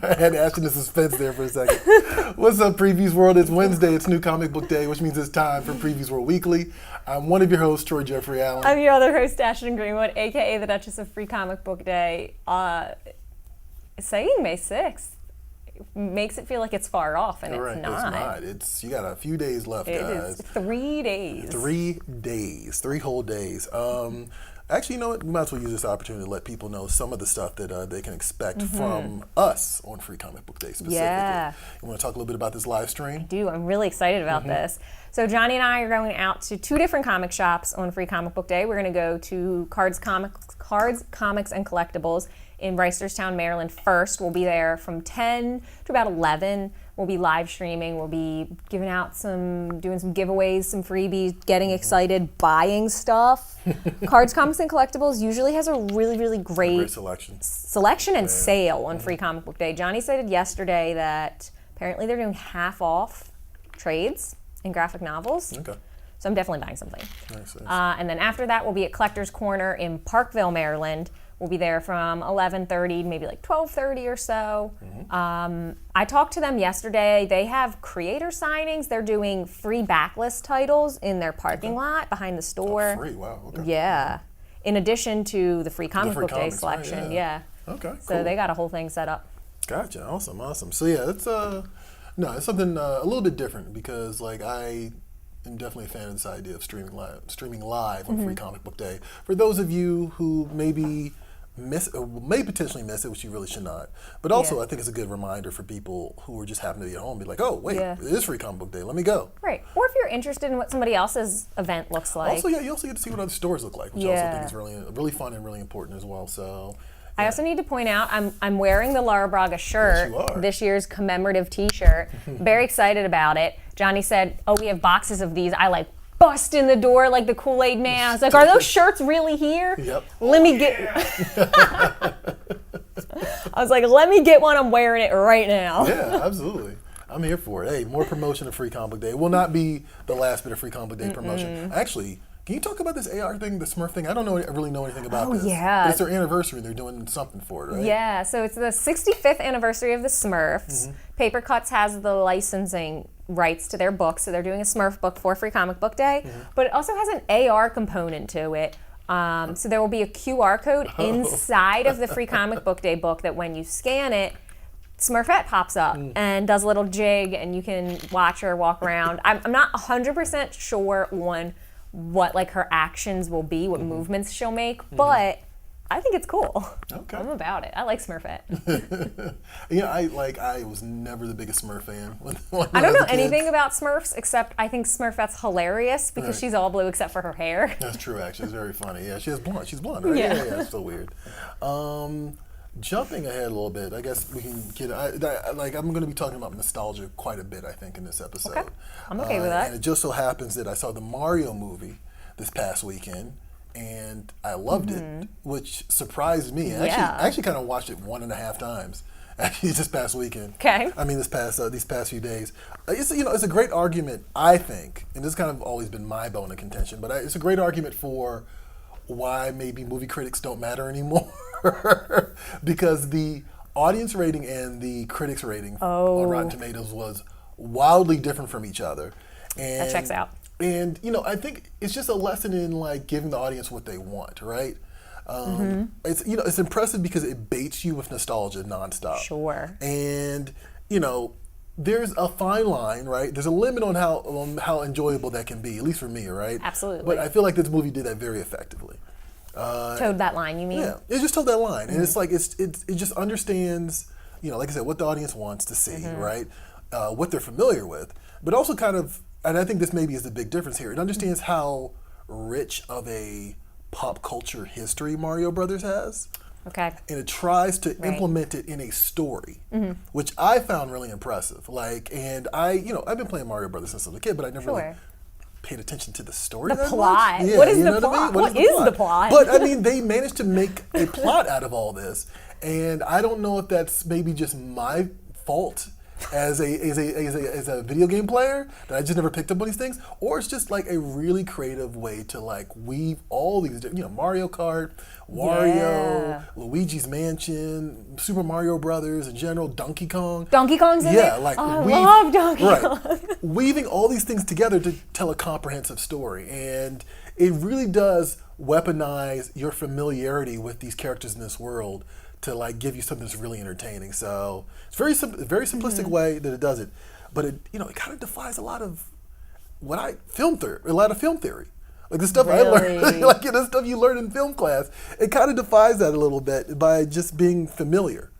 I had Ashton in suspense there for a second. What's up, Previews World? It's Wednesday. It's New Comic Book Day, which means it's time for Previews World Weekly. I'm one of your hosts, Troy Jeffrey Allen. I'm your other host, Ashton Greenwood, a.k.a. the Duchess of Free Comic Book Day. Saying May 6th makes it feel like it's far off, and Right, it's not. You got a few days left, It guys. is 3 days. 3 days. 3 whole days. Actually, you know what? We might as well use this opportunity to let people know some of the stuff that they can expect from us on Free Comic Book Day specifically. Yeah. You want to talk a little bit about this live stream? I'm really excited about this. So Johnny and I are going out to 2 different comic shops on Free Comic Book Day. We're going to go to Cards, Comics, and Collectibles in Reisterstown, Maryland first. We'll be there from 10 to about 11. We'll be live streaming. We'll be giving out doing some giveaways, some freebies, getting excited, buying stuff. Cards, Comics, and Collectibles usually has a really, really great selection and sale on Free Comic Book Day. Johnny said yesterday that apparently they're doing half off trades and graphic novels. Okay. So I'm definitely buying something. Nice. And then after that, we'll be at Collector's Corner in Parkville, Maryland. We'll be there from 11:30, maybe like 12:30 or so. I talked to them yesterday. They have creator signings. They're doing free backlist titles in their parking lot behind the store. Oh, free? Wow. Okay. Yeah. In addition to the Free Comic Book Day comics, selection. right, Yeah. Okay, So they got a whole thing set up. Gotcha. Awesome. So yeah, it's something a little bit different because I am definitely a fan of this idea of streaming live on Free Comic Book Day. For those of you who may potentially miss it, which you really should not. But also, I think it's a good reminder for people who are just happen to be at home, be like, oh, wait, it is Free Comic Book Day, let me go. Right. Or if you're interested in what somebody else's event looks like. Also, you also get to see what other stores look like, which I also think is really fun and really important as well. So, I also need to point out, I'm wearing the Laura Braga shirt, Yes, you are. this year's commemorative t-shirt. Very excited about it. Johnny said, we have boxes of these. I bust in the door like the Kool-Aid man. I was like, are those shirts really here? Yep. Let me get... I was like, let me get one. I'm wearing it right now. Yeah, absolutely. I'm here for it. Hey, more promotion of Free Comic Book Day. It will not be the last bit of Free Comic Book Day promotion. Actually, can you talk about this AR thing, the Smurf thing? I don't really know anything about this. Yeah. But it's their anniversary and they're doing something for it, right? Yeah, so it's the 65th anniversary of the Smurfs. Paper Cuts has the licensing rights to their book, so they're doing a Smurf book for Free Comic Book Day. But it also has an AR component to it. So there will be a QR code inside of the Free Comic Book Day book that when you scan it, Smurfette pops up and does a little jig, and you can watch her walk around. I'm not 100% sure on what her actions will be, what movements she'll make, but I think it's cool. Okay. I'm about it. I like Smurfette. I was never the biggest Smurf fan. When I don't was know a kid. anything about Smurfs except I think Smurfette's hilarious because she's all blue except for her hair. That's true, actually. It's very funny. Yeah, she's blonde, right? Yeah. It's so weird. Jumping ahead a little bit, I guess we can get. I'm going to be talking about nostalgia quite a bit, I think, in this episode. Okay. I'm okay with that. And it just so happens that I saw the Mario movie this past weekend, and I loved it, which surprised me. I actually kind of watched it 1.5 times. Actually, this past weekend. Okay. I mean, these past few days. It's a great argument, I think, and this has kind of always been my bone of contention. But it's a great argument for why maybe movie critics don't matter anymore. Because the audience rating and the critics rating on Rotten Tomatoes was wildly different from each other. And, That checks out. And I think it's just a lesson in giving the audience what they want, right? It's impressive because it baits you with nostalgia nonstop. Sure. And there's a fine line, right? There's a limit on how enjoyable that can be, at least for me, right? Absolutely. But I feel like this movie did that very effectively. Towed that line, you mean? Yeah, it just told that line, and it's it just understands, like I said, what the audience wants to see, right? What they're familiar with, but also kind of, and I think this maybe is the big difference here. It understands how rich of a pop culture history Mario Brothers has. Okay. And it tries to implement it in a story, which I found really impressive. And I've been playing Mario Brothers since I was a kid, but I never really paid attention to the story. The that plot. much. Yeah, what is the what plot? I mean? What is the plot? But I mean, they managed to make a plot out of all this, and I don't know if that's maybe just my fault as a video game player that I just never picked up on these things, or it's just like a really creative way to like weave all these, Mario Kart, Wario, Luigi's Mansion, Super Mario Brothers in general, Donkey Kong. Donkey Kong's in Yeah, it? like I love Donkey Kong. Weaving all these things together to tell a comprehensive story, and it really does weaponize your familiarity with these characters in this world to like give you something that's really entertaining. So it's very simplistic way that it does it, but it it kind of defies a lot of film theory. Like the stuff I learned, like the stuff you learn in film class, it kind of defies that a little bit by just being familiar.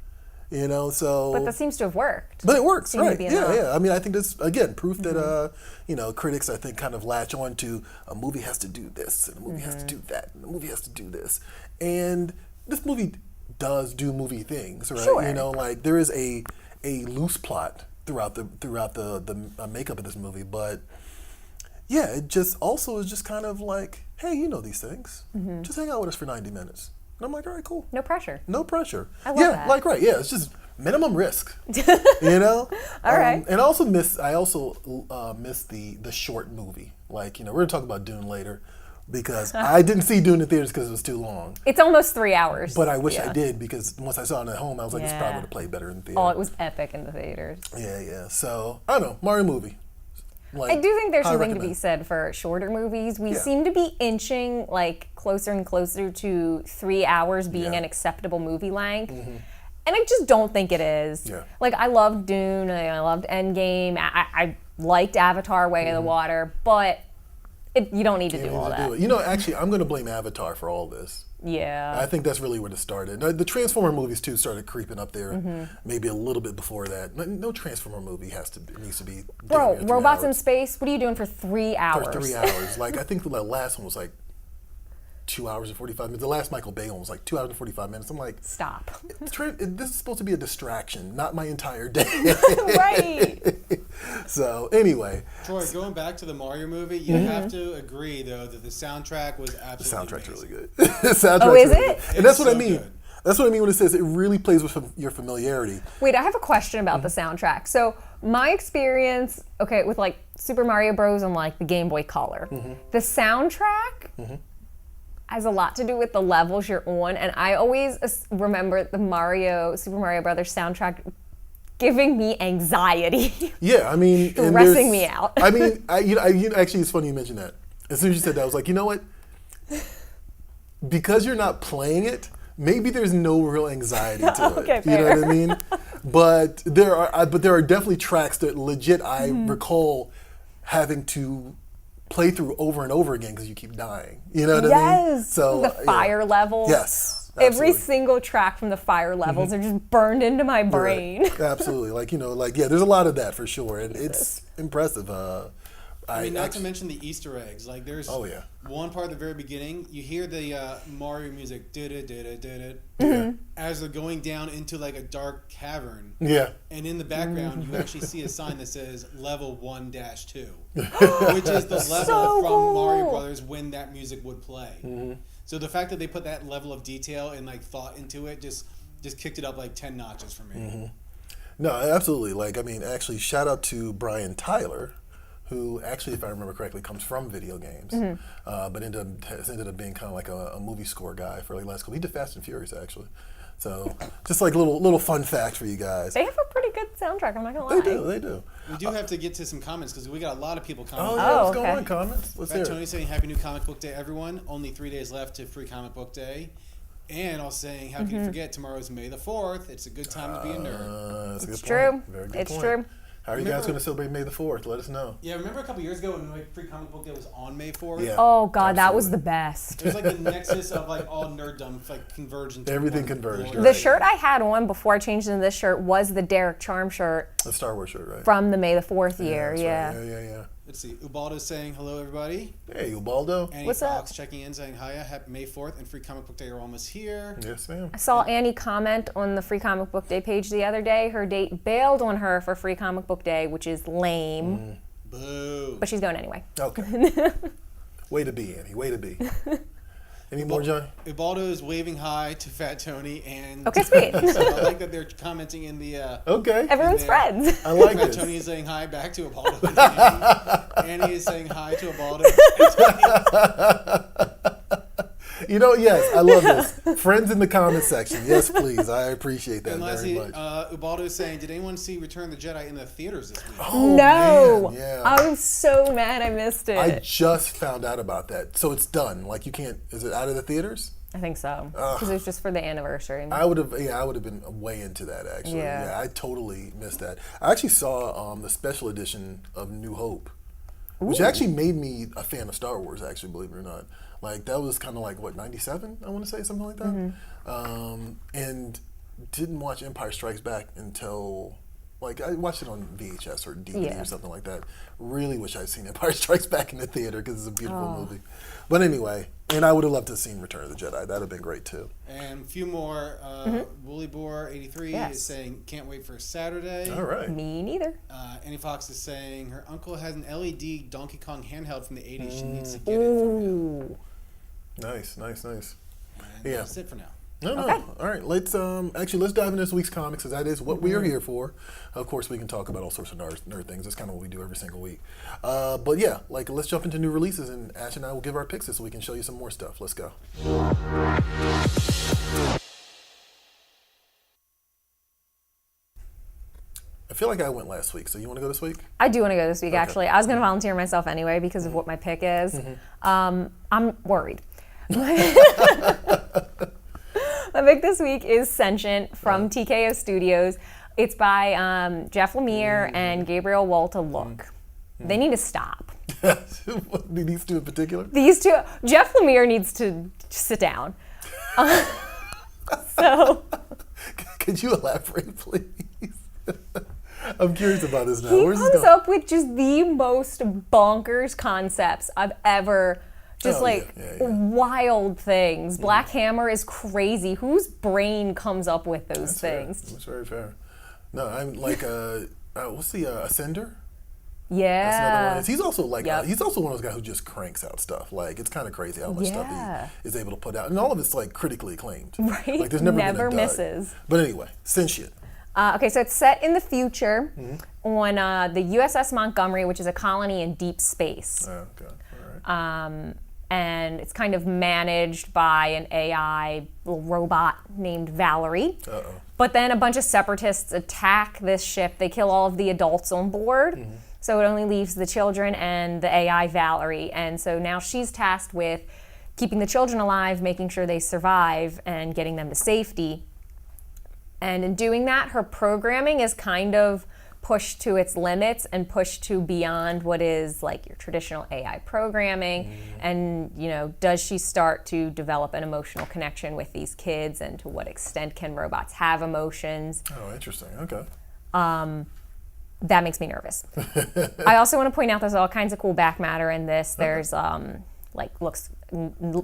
So. But that seems to have worked. But it works, right? Yeah. I mean, I think that's again proof that critics I think kind of latch on to a movie has to do this and a movie has to do that and a movie has to do this, and this movie does do movie things, right? Sure. Like there is a loose plot throughout the makeup of this movie, but yeah, it just also is just kind of like, hey, you know these things, just hang out with us for 90 minutes. And I'm like, all right, cool. No pressure. No pressure. I love that. Like it's just minimum risk. All right. And I also miss the short movie. Like, we're gonna talk about Dune later because I didn't see Dune in theaters because it was too long. It's almost 3 hours. But I wish I did because once I saw it at home, I was like, this probably would have played better in theater. Oh, it was epic in the theaters. Yeah. So I don't know, Mario movie. Like, I do think there's something to be said for shorter movies. We seem to be inching like closer and closer to 3 hours being an acceptable movie length. And I just don't think it is. Yeah. Like I loved Dune, I loved Endgame, I liked Avatar: Way of the Water, but you don't need to do all that. Actually, I'm going to blame Avatar for all this. Yeah. I think that's really where it started. The Transformer movies too started creeping up there, maybe a little bit before that. No Transformer movie needs to be. Bro, robots in space. What are you doing for 3 hours? For 3 hours, like I think the last one was like 2 hours and 45 minutes. The last Michael Bay one was like 2 hours and 45 minutes. I'm like, stop. This is supposed to be a distraction, not my entire day. Right. So anyway, Troy, going back to the Mario movie, you have to agree though that the soundtrack was absolutely the soundtrack's amazing. really good. The soundtrack's Oh, is really it? good. And that's what I so mean. good. That's what I mean when it says it really plays with your familiarity. Wait, I have a question about the soundtrack. So my experience, with like Super Mario Bros. On like the Game Boy Color, the soundtrack has a lot to do with the levels you're on, and I always remember the Super Mario Brothers soundtrack giving me anxiety. Yeah, I mean, stressing me out. I mean, actually, it's funny you mentioned that. As soon as you said that, I was like, you know what? Because you're not playing it, maybe there's no real anxiety to it. Okay, you know fair. what I mean? But there are definitely tracks that legit I recall having to play through over and over again because you keep dying. You know what I mean? So the fire levels. Yes. Every Absolutely. single track from the fire levels are just burned into my brain. Right. Absolutely. There's a lot of that for sure. And it's impressive. Not to mention the Easter eggs. Like there's one part at the very beginning, you hear the Mario music as they're going down into like a dark cavern. Yeah. And in the background, you actually see a sign that says level 1-2, which is the level from Mario Brothers when that music would play. So the fact that they put that level of detail and like thought into it just kicked it up like 10 notches for me. No, absolutely. Actually, shout out to Brian Tyler, who actually, if I remember correctly, comes from video games, but has ended up being kind of like a movie score guy for like last couple. He did Fast and Furious actually. So just like little fun fact for you guys. They have a pretty good soundtrack, I'm not gonna lie. They do. We do have to get to some comments because we got a lot of people commenting. Let's go on comments. Let's hear it. Tony saying Happy New Comic Book Day, everyone. Only 3 days left to Free Comic Book Day. And also saying, how can you forget, tomorrow's May the 4th. It's a good time to be a nerd. That's a It's good true. point. Very good It's point. true. How are you guys going to celebrate May the 4th? Let us know. Yeah, remember a couple years ago when like Free Comic Book Day was on May 4th? Yeah. Oh God, that was Absolutely. the best. It was like the nexus of like all nerddom like converged into Everything one converged, glory. The shirt I had on before I changed into this shirt was the Derek Charm shirt The Star Wars shirt, right? from the May the 4th year. That's Yeah. right. Yeah. Let's see. Ubaldo's saying hello, everybody. Hey, Ubaldo. Annie What's Fox up? checking in saying hiya. Happy May 4th and Free Comic Book Day are almost here. Yes, ma'am. I saw Annie comment on the Free Comic Book Day page the other day. Her date bailed on her for Free Comic Book Day, which is lame. Boo. But she's going anyway. Okay. Way to be, Annie. Way to be. Any more, Johnny? Ubaldo is waving hi to Fat Tony, and Okay, sweet. so I like that they're commenting in the. Okay. Everyone's friends. I like Fat this. Tony is saying hi back to Ubaldo. And Annie is saying hi to Ubaldo. You know, yes, I love this. Friends in the comment section. Yes, please. I appreciate that And very lastly, much. Ubaldo is saying, "Did anyone see Return of the Jedi in the theaters this week?" Oh, No. man, yeah. I'm so mad I missed it. I just found out about that. So it's done. Like, you can't, is it out of the theaters? I think so. Because it was just for the anniversary. I would have been way into that, actually. Yeah. I totally missed that. I actually saw the special edition of New Hope, which actually made me a fan of Star Wars, actually, believe it or not. Like, that was kind of like, what, 97, I want to say, something like that? And didn't watch Empire Strikes Back until, like, I watched it on VHS or DVD or something like that. Really wish I'd seen Empire Strikes Back in the theater because it's a beautiful movie. But anyway, and I would have loved to have seen Return of the Jedi. That would have been great, too. And a few more. Woolly Boar 83 Yes. is saying, "Can't wait for Saturday." All right. Me neither. Annie Fox is saying her uncle has an LED Donkey Kong handheld from the 80s. She needs to get it from him. Ooh. Nice. And Yeah. that's it for now. No. All right. Let's dive into this week's comics, because that is what we are here for. Of course, we can talk about all sorts of nerd things. That's kind of what we do every single week. But yeah, like, let's jump into new releases, and Ash and I will give our picks so we can show you some more stuff. Let's go. I feel like I went last week, so you want to go this week? I do want to go this week, actually. I was going to volunteer myself anyway because of what my pick is. I'm worried. My pick this week is Sentient from TKO Studios. It's by Jeff Lemire and Gabriel Walter Look. They need to stop. These two in particular? These two, Jeff Lemire needs to sit down. So, Could you elaborate, please? I'm curious about this now. he Where's this comes going? up with just the most bonkers concepts I've ever, wild things. Black Hammer is crazy. Whose brain comes up with those things? Fair. That's very fair. No, I'm like, what's the Ascender? Yeah. That's another one. He's also like, Yep. he's also one of those guys who just cranks out stuff. Like, it's kind of crazy how much stuff Yeah. he is able to put out, and all of it's like critically acclaimed. Right? Like, there's never Never been a dud. misses. But anyway, Sentient. Okay, so it's set in the future on the USS Montgomery, which is a colony in deep space. Oh, God. All right. And it's kind of managed by an AI little robot named Valerie. Uh-oh. But then a bunch of separatists attack this ship. They kill all of the adults on board. So it only leaves the children and the AI Valerie. And so now she's tasked with keeping the children alive, making sure they survive, and getting them to safety. And in doing that, her programming is kind of pushed to its limits and pushed to beyond what is like your traditional AI programming. And, you know, does she start to develop an emotional connection with these kids, and to what extent can robots have emotions? Oh, interesting. Okay. That makes me nervous. I also want to point out there's all kinds of cool back matter in this. There's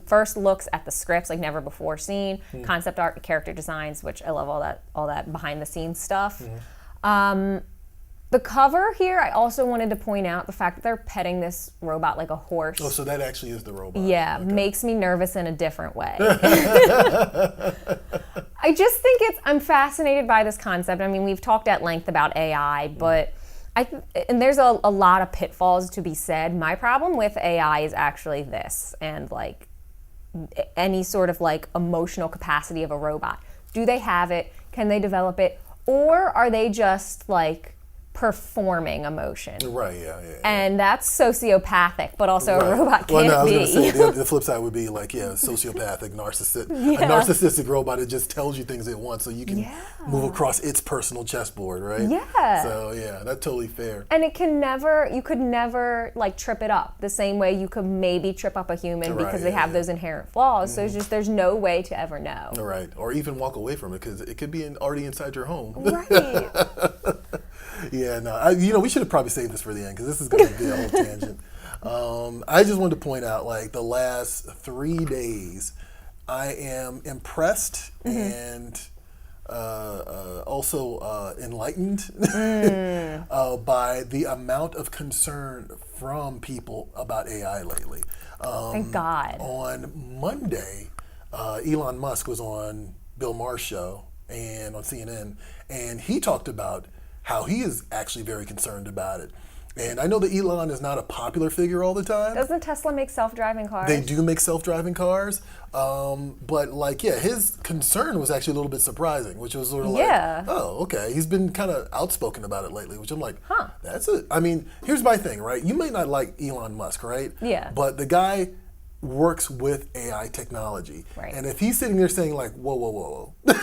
first looks at the scripts like never before seen, concept art, character designs, which I love all that behind the scenes stuff. The cover here, I also wanted to point out the fact that they're petting this robot like a horse. Oh, so that actually is the robot. Yeah, Okay. makes me nervous in a different way. I just think I'm fascinated by this concept. I mean, we've talked at length about AI, but and there's a lot of pitfalls to be said. My problem with AI is actually this, and like any sort of like emotional capacity of a robot. Do they have it? Can they develop it? Or are they just like performing emotion? Right, yeah. And that's sociopathic, but also a robot can't Well, no, I was be. going to say the flip side would be like, sociopathic, a narcissistic robot that just tells you things it wants so you can move across its personal chessboard, right? Yeah. So, yeah, that's totally fair. And you could never like trip it up the same way you could maybe trip up a human Right, because they have those inherent flaws. So it's just, there's no way to ever know. Right. Or even walk away from it because it could be already inside your home. Right. Yeah, no, we should have probably saved this for the end because this is going to be a whole tangent. I just wanted to point out, like, the last 3 days, I am impressed and also enlightened by the amount of concern from people about AI lately. Thank God. On Monday, Elon Musk was on Bill Maher's show and on CNN, and he talked about how he is actually very concerned about it. And I know that Elon is not a popular figure all the time. Doesn't Tesla make self-driving cars? They do make self-driving cars, but like, yeah, his concern was actually a little bit surprising, which was sort of like, oh, okay. He's been kind of outspoken about it lately, which I'm like, that's it. I mean, here's my thing, right? You may not like Elon Musk, right? Yeah. But the guy works with AI technology. Right. And if he's sitting there saying like, whoa, whoa, whoa, whoa.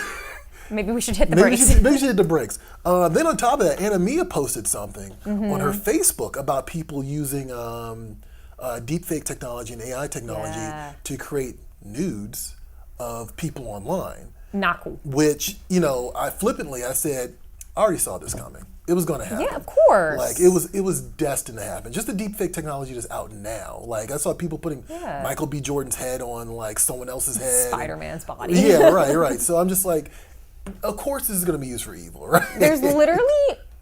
Maybe we should hit the brakes. Maybe we should hit the brakes. Then on top of that, Anna Mia posted something on her Facebook about people using deepfake technology and AI technology to create nudes of people online. Not cool. Which, I flippantly said, I already saw this coming. It was going to happen. Yeah, of course. Like it was destined to happen. Just the deepfake technology that's out now. Like I saw people putting Michael B. Jordan's head on like someone else's head. Spider-Man's body. Yeah, right. So I'm just like, of course this is going to be used for evil, right? There's literally,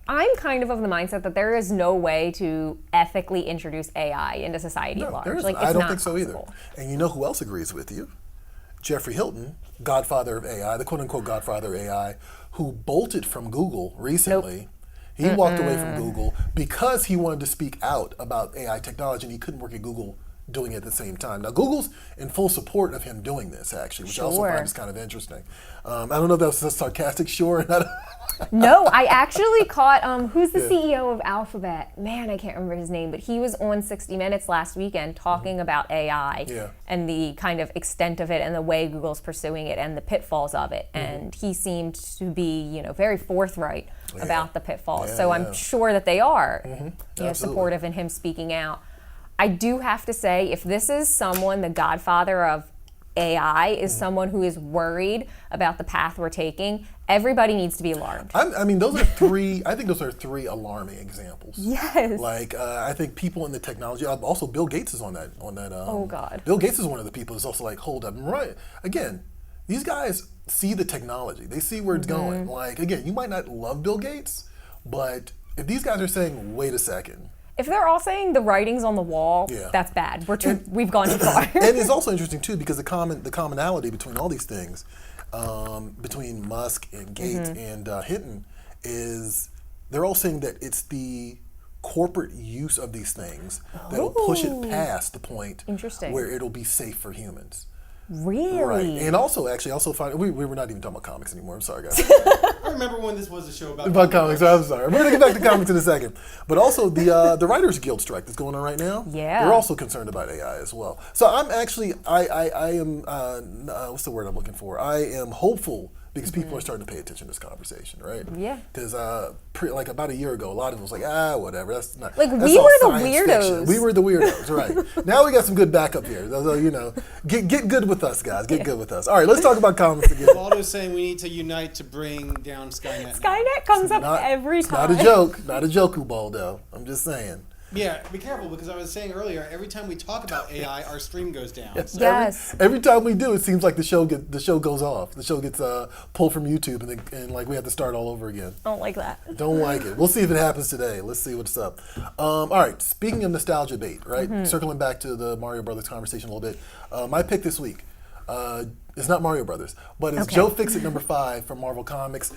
I'm kind of the mindset that there is no way to ethically introduce AI into society at large. Like, it's I don't not think so either. possible. And you know who else agrees with you? Jeffrey Hilton, godfather of AI, the quote-unquote godfather of AI, who bolted from Google recently. Nope. He walked away from Google because he wanted to speak out about AI technology, and he couldn't work at Google doing it at the same time. Now, Google's in full support of him doing this, actually, which I also find is kind of interesting. I don't know if that was a sarcastic, sure. No, I actually caught, who's the CEO of Alphabet? Man, I can't remember his name, but he was on 60 Minutes last weekend talking about AI and the kind of extent of it and the way Google's pursuing it and the pitfalls of it. And he seemed to be, very forthright about the pitfalls. So I'm sure that they are supportive in him speaking out. I do have to say, if this is someone, the godfather of AI is someone who is worried about the path we're taking, everybody needs to be alarmed. I mean, those are three, I think those are three alarming examples. Yes. Like, I think people in the technology, also Bill Gates is on that. Oh, God. Bill Gates is one of the people who's also like, hold up, right. Again, these guys see the technology. They see where it's going. Like, again, you might not love Bill Gates, but if these guys are saying, wait a second. If they're all saying the writing's on the wall, that's bad. We've gone too far. And it's also interesting too because the commonality between all these things, between Musk and Gates and Hinton, is they're all saying that it's the corporate use of these things that'll push it past the point where it'll be safe for humans. Really? Right. And also, find we were not even talking about comics anymore. I'm sorry, guys. I remember when this was a show about comics. I'm sorry. We're gonna get back to comics in a second. But also the Writers Guild strike that's going on right now. Yeah. They're also concerned about AI as well. So I'm actually I am what's the word I'm looking for? I am hopeful because people are starting to pay attention to this conversation, right? Yeah. Because like about a year ago, a lot of it was like, whatever. That's not like that's we all were the science weirdos. fiction. We were the weirdos, right? Now we got some good backup here. So, get good with us, guys. Get good with us. All right, let's talk about comics again. Waldo's saying we need to unite to bring down Skynet. Skynet comes up every time. Not a joke. Not a joke, Ubaldo. I'm just saying. Yeah, be careful because I was saying earlier, every time we talk about AI, our stream goes down. Yes. Every time we do, it seems like the show goes off. The show gets pulled from YouTube, and like we have to start all over again. Don't like that. Don't like it. We'll see if it happens today. Let's see what's up. All right. Speaking of nostalgia bait, right? Circling back to the Mario Brothers conversation a little bit. My pick this week. It's not Mario Brothers, but it's Joe Fixit #5 from Marvel Comics.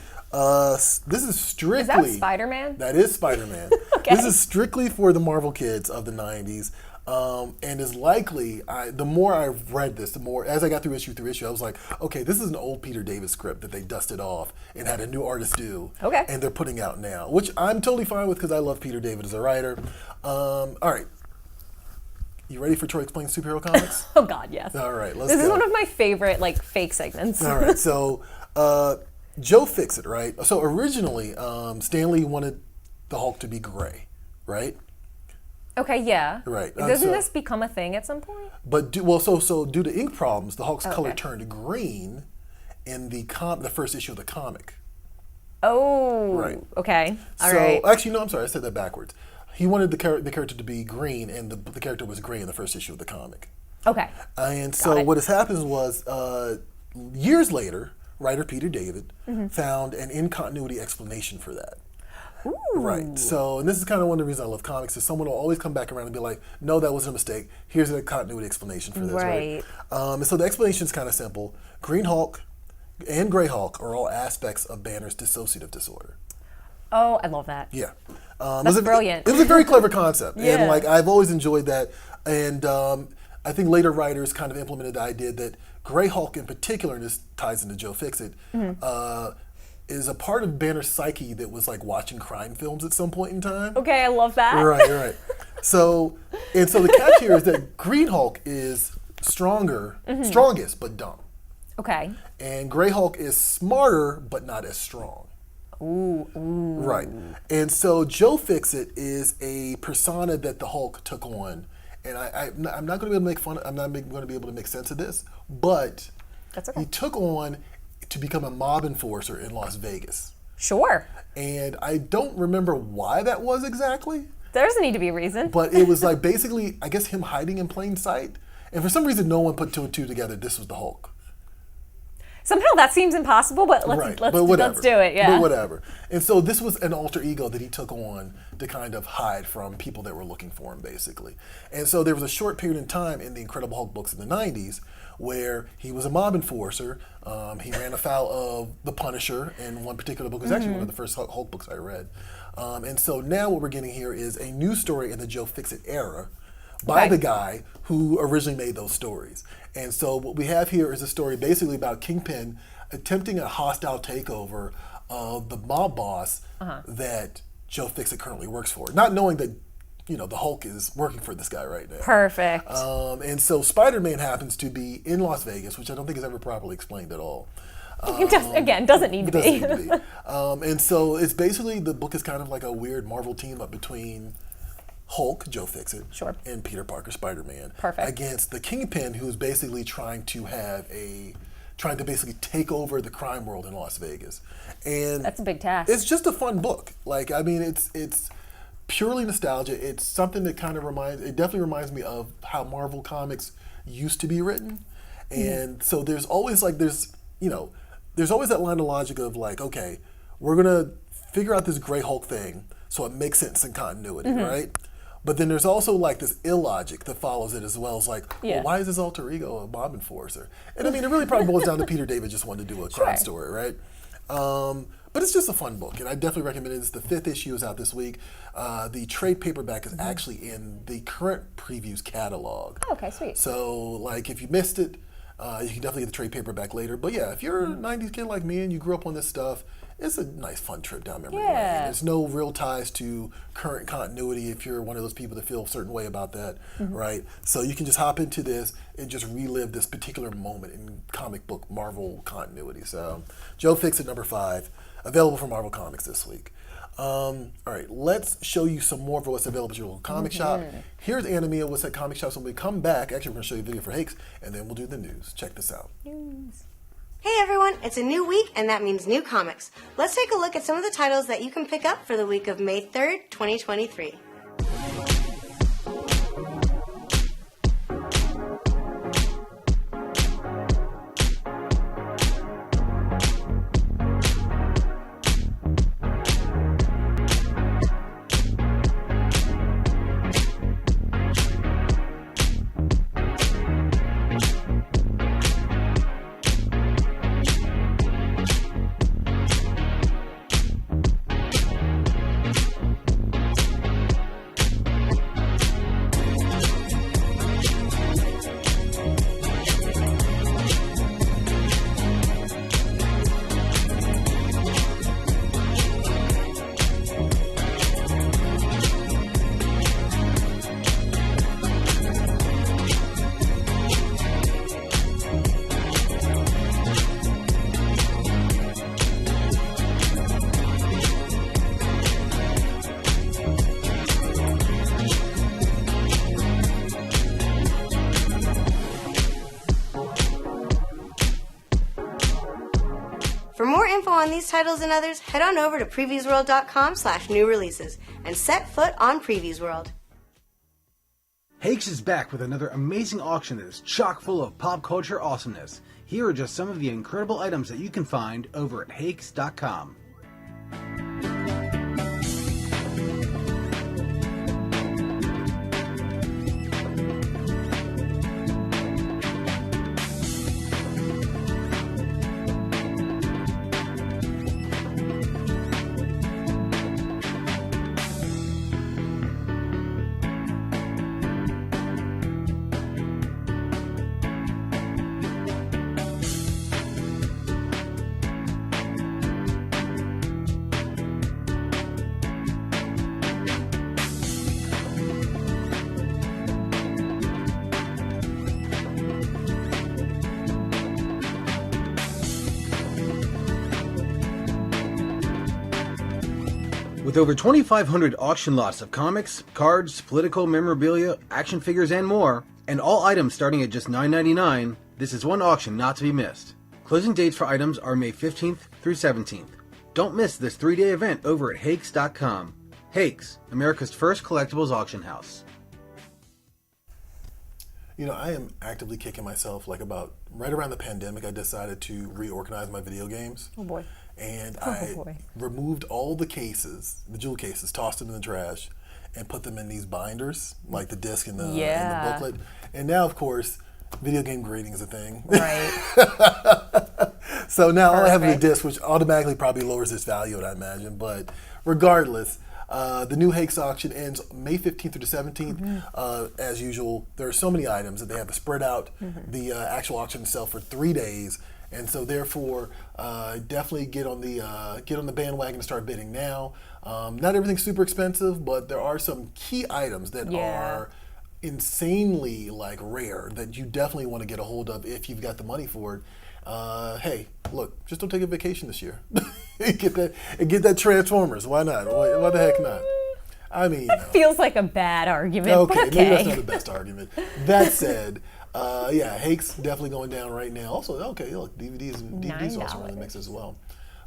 This is strictly... Is that Spider-Man? That is Spider-Man. Okay. This is strictly for the Marvel kids of the 90s. And is likely, the more I've read this, the more, as I got through issue, I was like, okay, this is an old Peter David script that they dusted off and had a new artist do. Okay. And they're putting out now, which I'm totally fine with because I love Peter David as a writer. All right. You ready for Troy Explains Superhero Comics? Oh, God, yes. All right, let's This go. is one of my favorite, fake segments. All right, so Joe Fixit, right? So originally, Stan Lee wanted the Hulk to be gray, right? Okay, yeah. Right. Doesn't this become a thing at some point? But so due to ink problems, the Hulk's color turned green in the first issue of the comic. Oh. Right. Okay. All right. Actually, no, I'm sorry, I said that backwards. He wanted the character to be green, and the character was gray in the first issue of the comic. Okay. And so what has happened was years later, writer Peter David found an in-continuity explanation for that. Ooh. Right. So, and this is kind of one of the reasons I love comics, is someone will always come back around and be like, no, that wasn't a mistake. Here's a continuity explanation for this, right? And so the explanation is kind of simple. Green Hulk and Gray Hulk are all aspects of Banner's dissociative disorder. Oh, I love that. Yeah. That's brilliant. It was a very clever concept. Yeah. And like, I've always enjoyed that. And I think later writers kind of implemented the idea that Gray Hulk in particular, and this ties into Joe Fixit, is a part of Banner's psyche that was like watching crime films at some point in time. Okay, I love that. Right. So the catch here is that Green Hulk is strongest, but dumb. Okay. And Gray Hulk is smarter, but not as strong. Ooh. Right. And so Joe Fixit is a persona that the Hulk took on. And I'm not going to be able to make fun. I'm not going to be able to make sense of this, but That's okay. he took on to become a mob enforcer in Las Vegas. Sure. And I don't remember why that was exactly. There doesn't need to be a reason. But it was like basically, I guess, him hiding in plain sight. And for some reason, no one put two and two together. This was the Hulk. Somehow that seems impossible, but let's do it. Yeah. But whatever. And so this was an alter ego that he took on to kind of hide from people that were looking for him, basically. And so there was a short period in time in the Incredible Hulk books in the 90s where he was a mob enforcer. He ran afoul of the Punisher in one particular book. It was actually one of the first Hulk books I read. And so now what we're getting here is a new story in the Joe Fixit era by the guy who originally made those stories. And so what we have here is a story basically about Kingpin attempting a hostile takeover of the mob boss that Joe Fixit currently works for, not knowing that, you know, the Hulk is working for this guy right now. Perfect. And so Spider-Man happens to be in Las Vegas, which I don't think is ever properly explained at all. Doesn't need to be. And so it's basically, the book is kind of like a weird Marvel team up between Hulk, Joe Fixit, and Peter Parker, Spider-Man, against the Kingpin, who's basically trying to basically take over the crime world in Las Vegas. And that's a big task. It's just a fun book. Like, I mean, it's purely nostalgia. It's something that kind of definitely reminds me of how Marvel comics used to be written. And so there's always that line of logic of like, okay, we're gonna figure out this Gray Hulk thing so it makes sense in continuity, right? But then there's also like this illogic that follows it as well. It's like, well, why is this alter ego a mob enforcer? And I mean, it really probably boils down to Peter David just wanted to do a crime story, right? But it's just a fun book, and I definitely recommend it. It's the 5th issue is out this week. The trade paperback is actually in the current previews catalog. Oh, okay, sweet. So, like, if you missed it, you can definitely get the trade paperback later. But yeah, if you're a 90s kid like me and you grew up on this stuff, it's a nice, fun trip down memory lane. There's no real ties to current continuity if you're one of those people that feel a certain way about that, right? So you can just hop into this and just relive this particular moment in comic book Marvel continuity. So Joe Fixit number 5, available from Marvel Comics this week. All right, let's show you some more of what's available at your local comic shop. Here's Anna what's at comic shops. When we come back, actually we're going to show you a video for Hakes, and then we'll do the news. Check this out. Hey everyone, it's a new week and that means new comics. Let's take a look at some of the titles that you can pick up for the week of May 3rd, 2023. For more info on these titles and others, head on over to previewsworld.com/new releases and set foot on Previews World. Hakes is back with another amazing auction that is chock full of pop culture awesomeness. Here are just some of the incredible items that you can find over at Hakes.com. With over 2,500 auction lots of comics, cards, political memorabilia, action figures, and more, and all items starting at just $9.99, this is one auction not to be missed. Closing dates for items are May 15th through 17th. Don't miss this 3-day event over at Hakes.com. Hakes, America's first collectibles auction house. You know, I am actively kicking myself. Like about right around the pandemic, I decided to reorganize my video games. Oh boy. And I removed all the cases, the jewel cases, tossed them in the trash, and put them in these binders, like the disc and the booklet. And now, of course, video game grading is a thing. Right. So now all I have is a disc, which automatically probably lowers its value, I imagine. But regardless, the new Hakes auction ends May 15th through the 17th. As usual, there are so many items that they have to spread out the actual auction itself for 3 days. And so, therefore, definitely get on the bandwagon and start bidding now. Not everything's super expensive, but there are some key items that are insanely rare that you definitely want to get a hold of if you've got the money for it. Hey, look, just don't take a vacation this year. get that Transformers. Why not? Why the heck not? I mean, it feels like a bad argument. Okay, but maybe that's not the best argument. That said. Hakes definitely going down right now. Also, okay, look, DVDs also in the mix as well.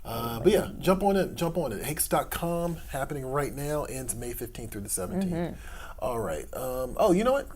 But yeah, jump on it. Hakes.com, happening right now, ends May 15th through the 17th. All right. You know what?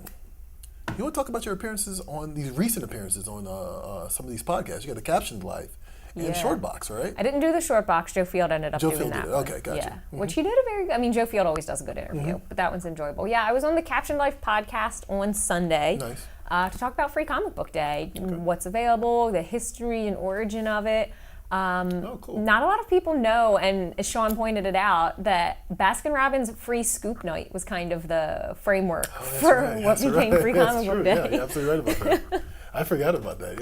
You want to talk about your appearances on these recent appearances on some of these podcasts? You got the Captioned Life and Short Box, right? I didn't do the Short Box. Joe Field ended up doing that. Okay, gotcha. Yeah, which he did a very good. I mean, Joe Field always does a good interview, but that one's enjoyable. Yeah, I was on the Captioned Life podcast on Sunday. Nice. To talk about Free Comic Book Day, what's available, the history and origin of it. Cool. Not a lot of people know, and as Sean pointed it out, that Baskin-Robbins Free Scoop Night was kind of the framework for what became Free Comic Book Day. Yeah, you're absolutely right about that. I forgot about that,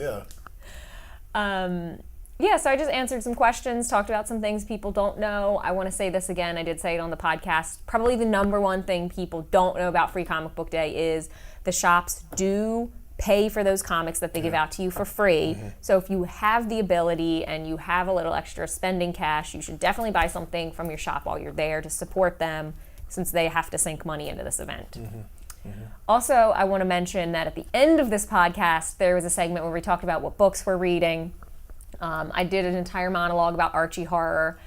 Yeah, so I just answered some questions, talked about some things people don't know. I want to say this again. I did say it on the podcast. Probably the number one thing people don't know about Free Comic Book Day is the shops do pay for those comics that they give out to you for free. So if you have the ability and you have a little extra spending cash, you should definitely buy something from your shop while you're there to support them, since they have to sink money into this event. Also, I want to mention that at the end of this podcast, there was a segment where we talked about what books we're reading. I did an entire monologue about Archie horror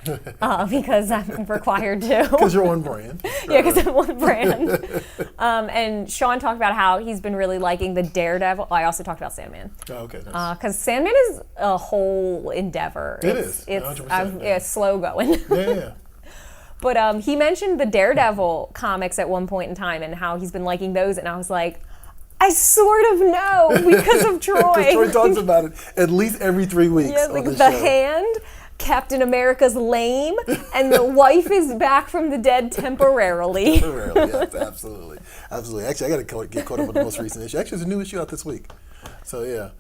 because I'm required to. Because you're on brand. Yeah, because I'm on brand. And Sean talked about how he's been really liking the Daredevil. I also talked about Sandman. Oh, okay. Nice. Because Sandman is a whole endeavor. It's 100%. It's slow going. Yeah. But he mentioned the Daredevil comics at one point in time and how he's been liking those, and I was like, I sort of know because of Troy. Because Troy talks about it at least every 3 weeks. Yeah, like the Hand, Captain America's lame, and the wife is back from the dead temporarily. Temporarily, yes, absolutely. Absolutely. Actually, I got to get caught up with the most recent issue. Actually, there's a new issue out this week. So, yeah.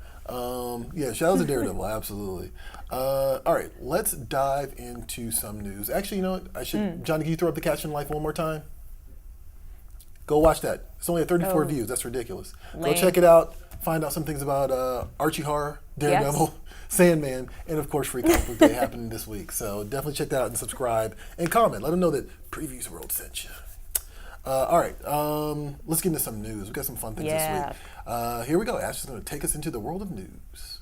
Shout out to Daredevil, absolutely. All right, let's dive into some news. Actually, you know what? Johnny, can you throw up the Caption Life one more time? Go watch that. It's only at 34 views. That's ridiculous. Go check it out. Find out some things about Archie Horror, Daredevil, Sandman, and of course Free Comic Book Day happening this week. So definitely check that out and subscribe and comment. Let them know that Previews World sent you. All right, let's get into some news. We've got some fun things this week. Here we go. Ash is going to take us into the world of news.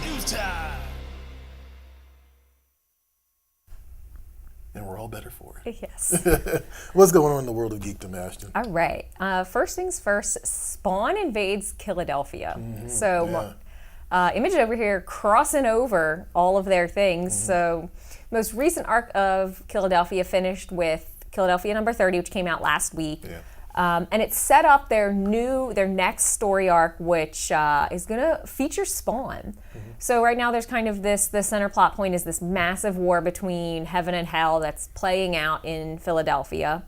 News time. And we're all better for it. Yes. What's going on in the world of geekdom, Ashton? All right. First things first, Spawn invades Philadelphia. Image over here crossing over all of their things. So most recent arc of Philadelphia finished with Philadelphia number 30, which came out last week. Yeah. And it set up their next story arc, which is going to feature Spawn. So right now there's kind of the center plot point is this massive war between heaven and hell that's playing out in Philadelphia.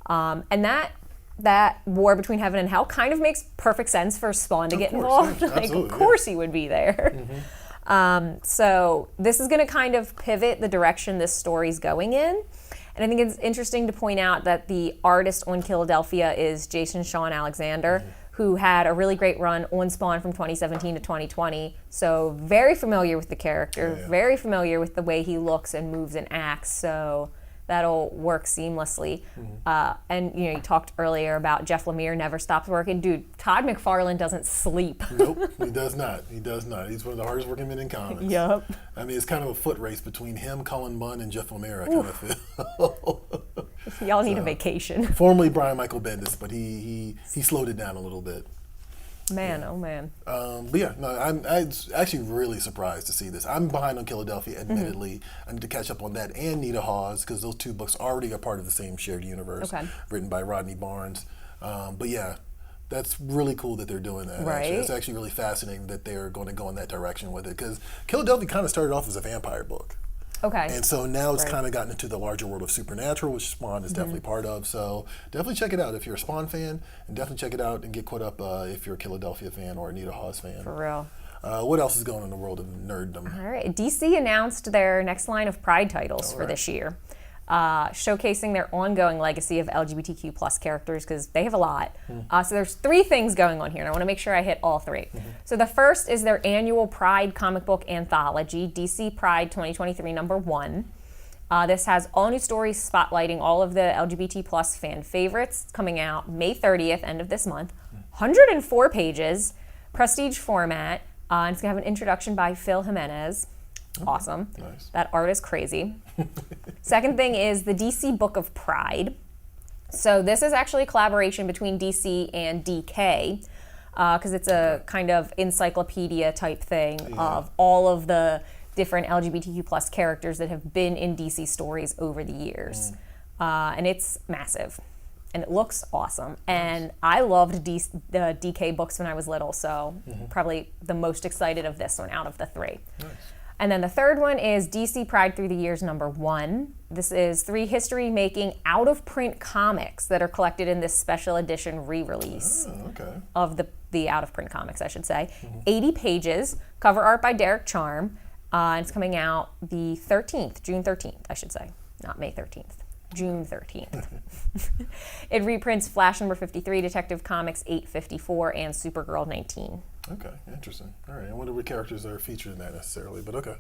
And that war between heaven and hell kind of makes perfect sense for Spawn to get involved. Yeah, Like, of course he would be there. So this is going to kind of pivot the direction this story's going in. And I think it's interesting to point out that the artist on Philadelphia is Jason Sean Alexander, who had a really great run on Spawn from 2017 to 2020. So very familiar with the character, very familiar with the way he looks and moves and acts. So that'll work seamlessly. And you talked earlier about Jeff Lemire never stops working. Dude, Todd McFarlane doesn't sleep. Nope, he does not. He does not. He's one of the hardest working men in comics. Yup. I mean, it's kind of a foot race between him, Cullen Bunn, and Jeff Lemire, I kind of feel. Y'all need a vacation. Formerly Brian Michael Bendis, but he slowed it down a little bit. Man, oh man. But yeah, no, I'm actually really surprised to see this. I'm behind on Philadelphia, admittedly. I need to catch up on that and Nita Hawes, because those two books already are part of the same shared universe, written by Rodney Barnes. But yeah, that's really cool that they're doing that. Right. Actually. It's actually really fascinating that they're going to go in that direction with it, because Philadelphia kind of started off as a vampire book. Okay. And so now it's kind of gotten into the larger world of supernatural, which Spawn is definitely part of. So definitely check it out if you're a Spawn fan, and definitely check it out and get caught up if you're a Philadelphia fan or a Nita Hawes fan. For real. What else is going on in the world of nerddom? All right. DC announced their next line of Pride titles for this year, showcasing their ongoing legacy of LGBTQ plus characters, because they have a lot. So there's 3 things going on here, and I want to make sure I hit all 3. So the first is their annual Pride comic book anthology, DC Pride 2023 number 1. This has all new stories spotlighting all of the LGBT plus fan favorites. It's coming out May 30th, end of this month. 104 pages, prestige format, and it's going to have an introduction by Phil Jimenez. Awesome. Nice. That art is crazy. Second thing is the DC Book of Pride. So this is actually a collaboration between DC and DK, because it's a kind of encyclopedia type thing of all of the different LGBTQ plus characters that have been in DC stories over the years. And it's massive. And it looks awesome. And I loved the DK books when I was little, so probably the most excited of this one out of the 3. Nice. And then the third one is DC Pride Through the Years number 1. This is 3 history-making out-of-print comics that are collected in this special edition re-release of the out-of-print comics, I should say. 80 pages, cover art by Derek Charm, and it's coming out the 13th, June 13th, I should say, not May 13th. June 13th. It reprints Flash number 53, Detective Comics 854, and Supergirl 19. Okay, interesting. All right, I wonder what characters are featured in that necessarily, but okay.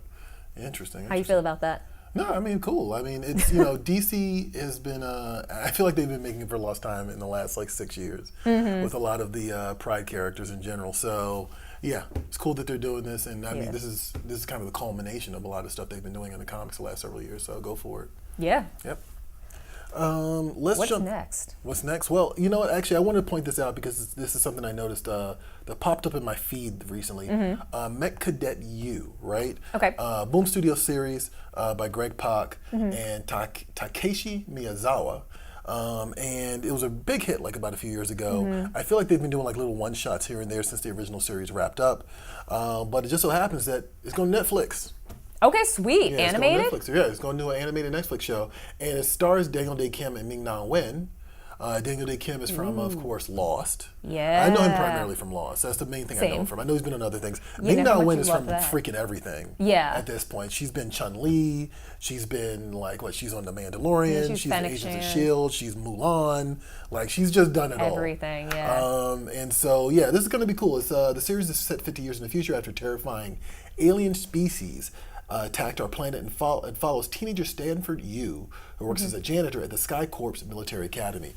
Interesting. How you feel about that? No, I mean, cool. I mean, it's, DC has been, I feel like they've been making it for a lost time in the last, 6 years with a lot of the Pride characters in general. So, yeah, it's cool that they're doing this, and I mean, this is kind of the culmination of a lot of stuff they've been doing in the comics the last several years, so go for it. Yeah. Yep. What's next? What's next? Well, you know what? Actually, I want to point this out because this is something I noticed that popped up in my feed recently. Mech Cadet U, right? Okay. Boom Studio series by Greg Pak and Takeshi Miyazawa. And it was a big hit about a few years ago. I feel like they've been doing little one-shots here and there since the original series wrapped up. But it just so happens that it's going to Netflix. Okay, sweet. Yeah, animated? It's going it's going to do an animated Netflix show. And it stars Daniel Day Kim and Ming-Na Wen. Daniel Day Kim is from, of course, Lost. Yeah. I know him primarily from Lost. That's the main thing I know him from. I know he's been on other things. Ming-Na Wen is from freaking everything at this point. She's been Chun-Li. She's been, she's on The Mandalorian. She's in Agents of S.H.I.E.L.D. She's Mulan. She's just done it all. Everything, yeah. And so, yeah, this is going to be cool. It's the series is set 50 years in the future after terrifying alien species attacked our planet, and follows teenager Stanford Yu, who works as a janitor at the Sky Corps Military Academy.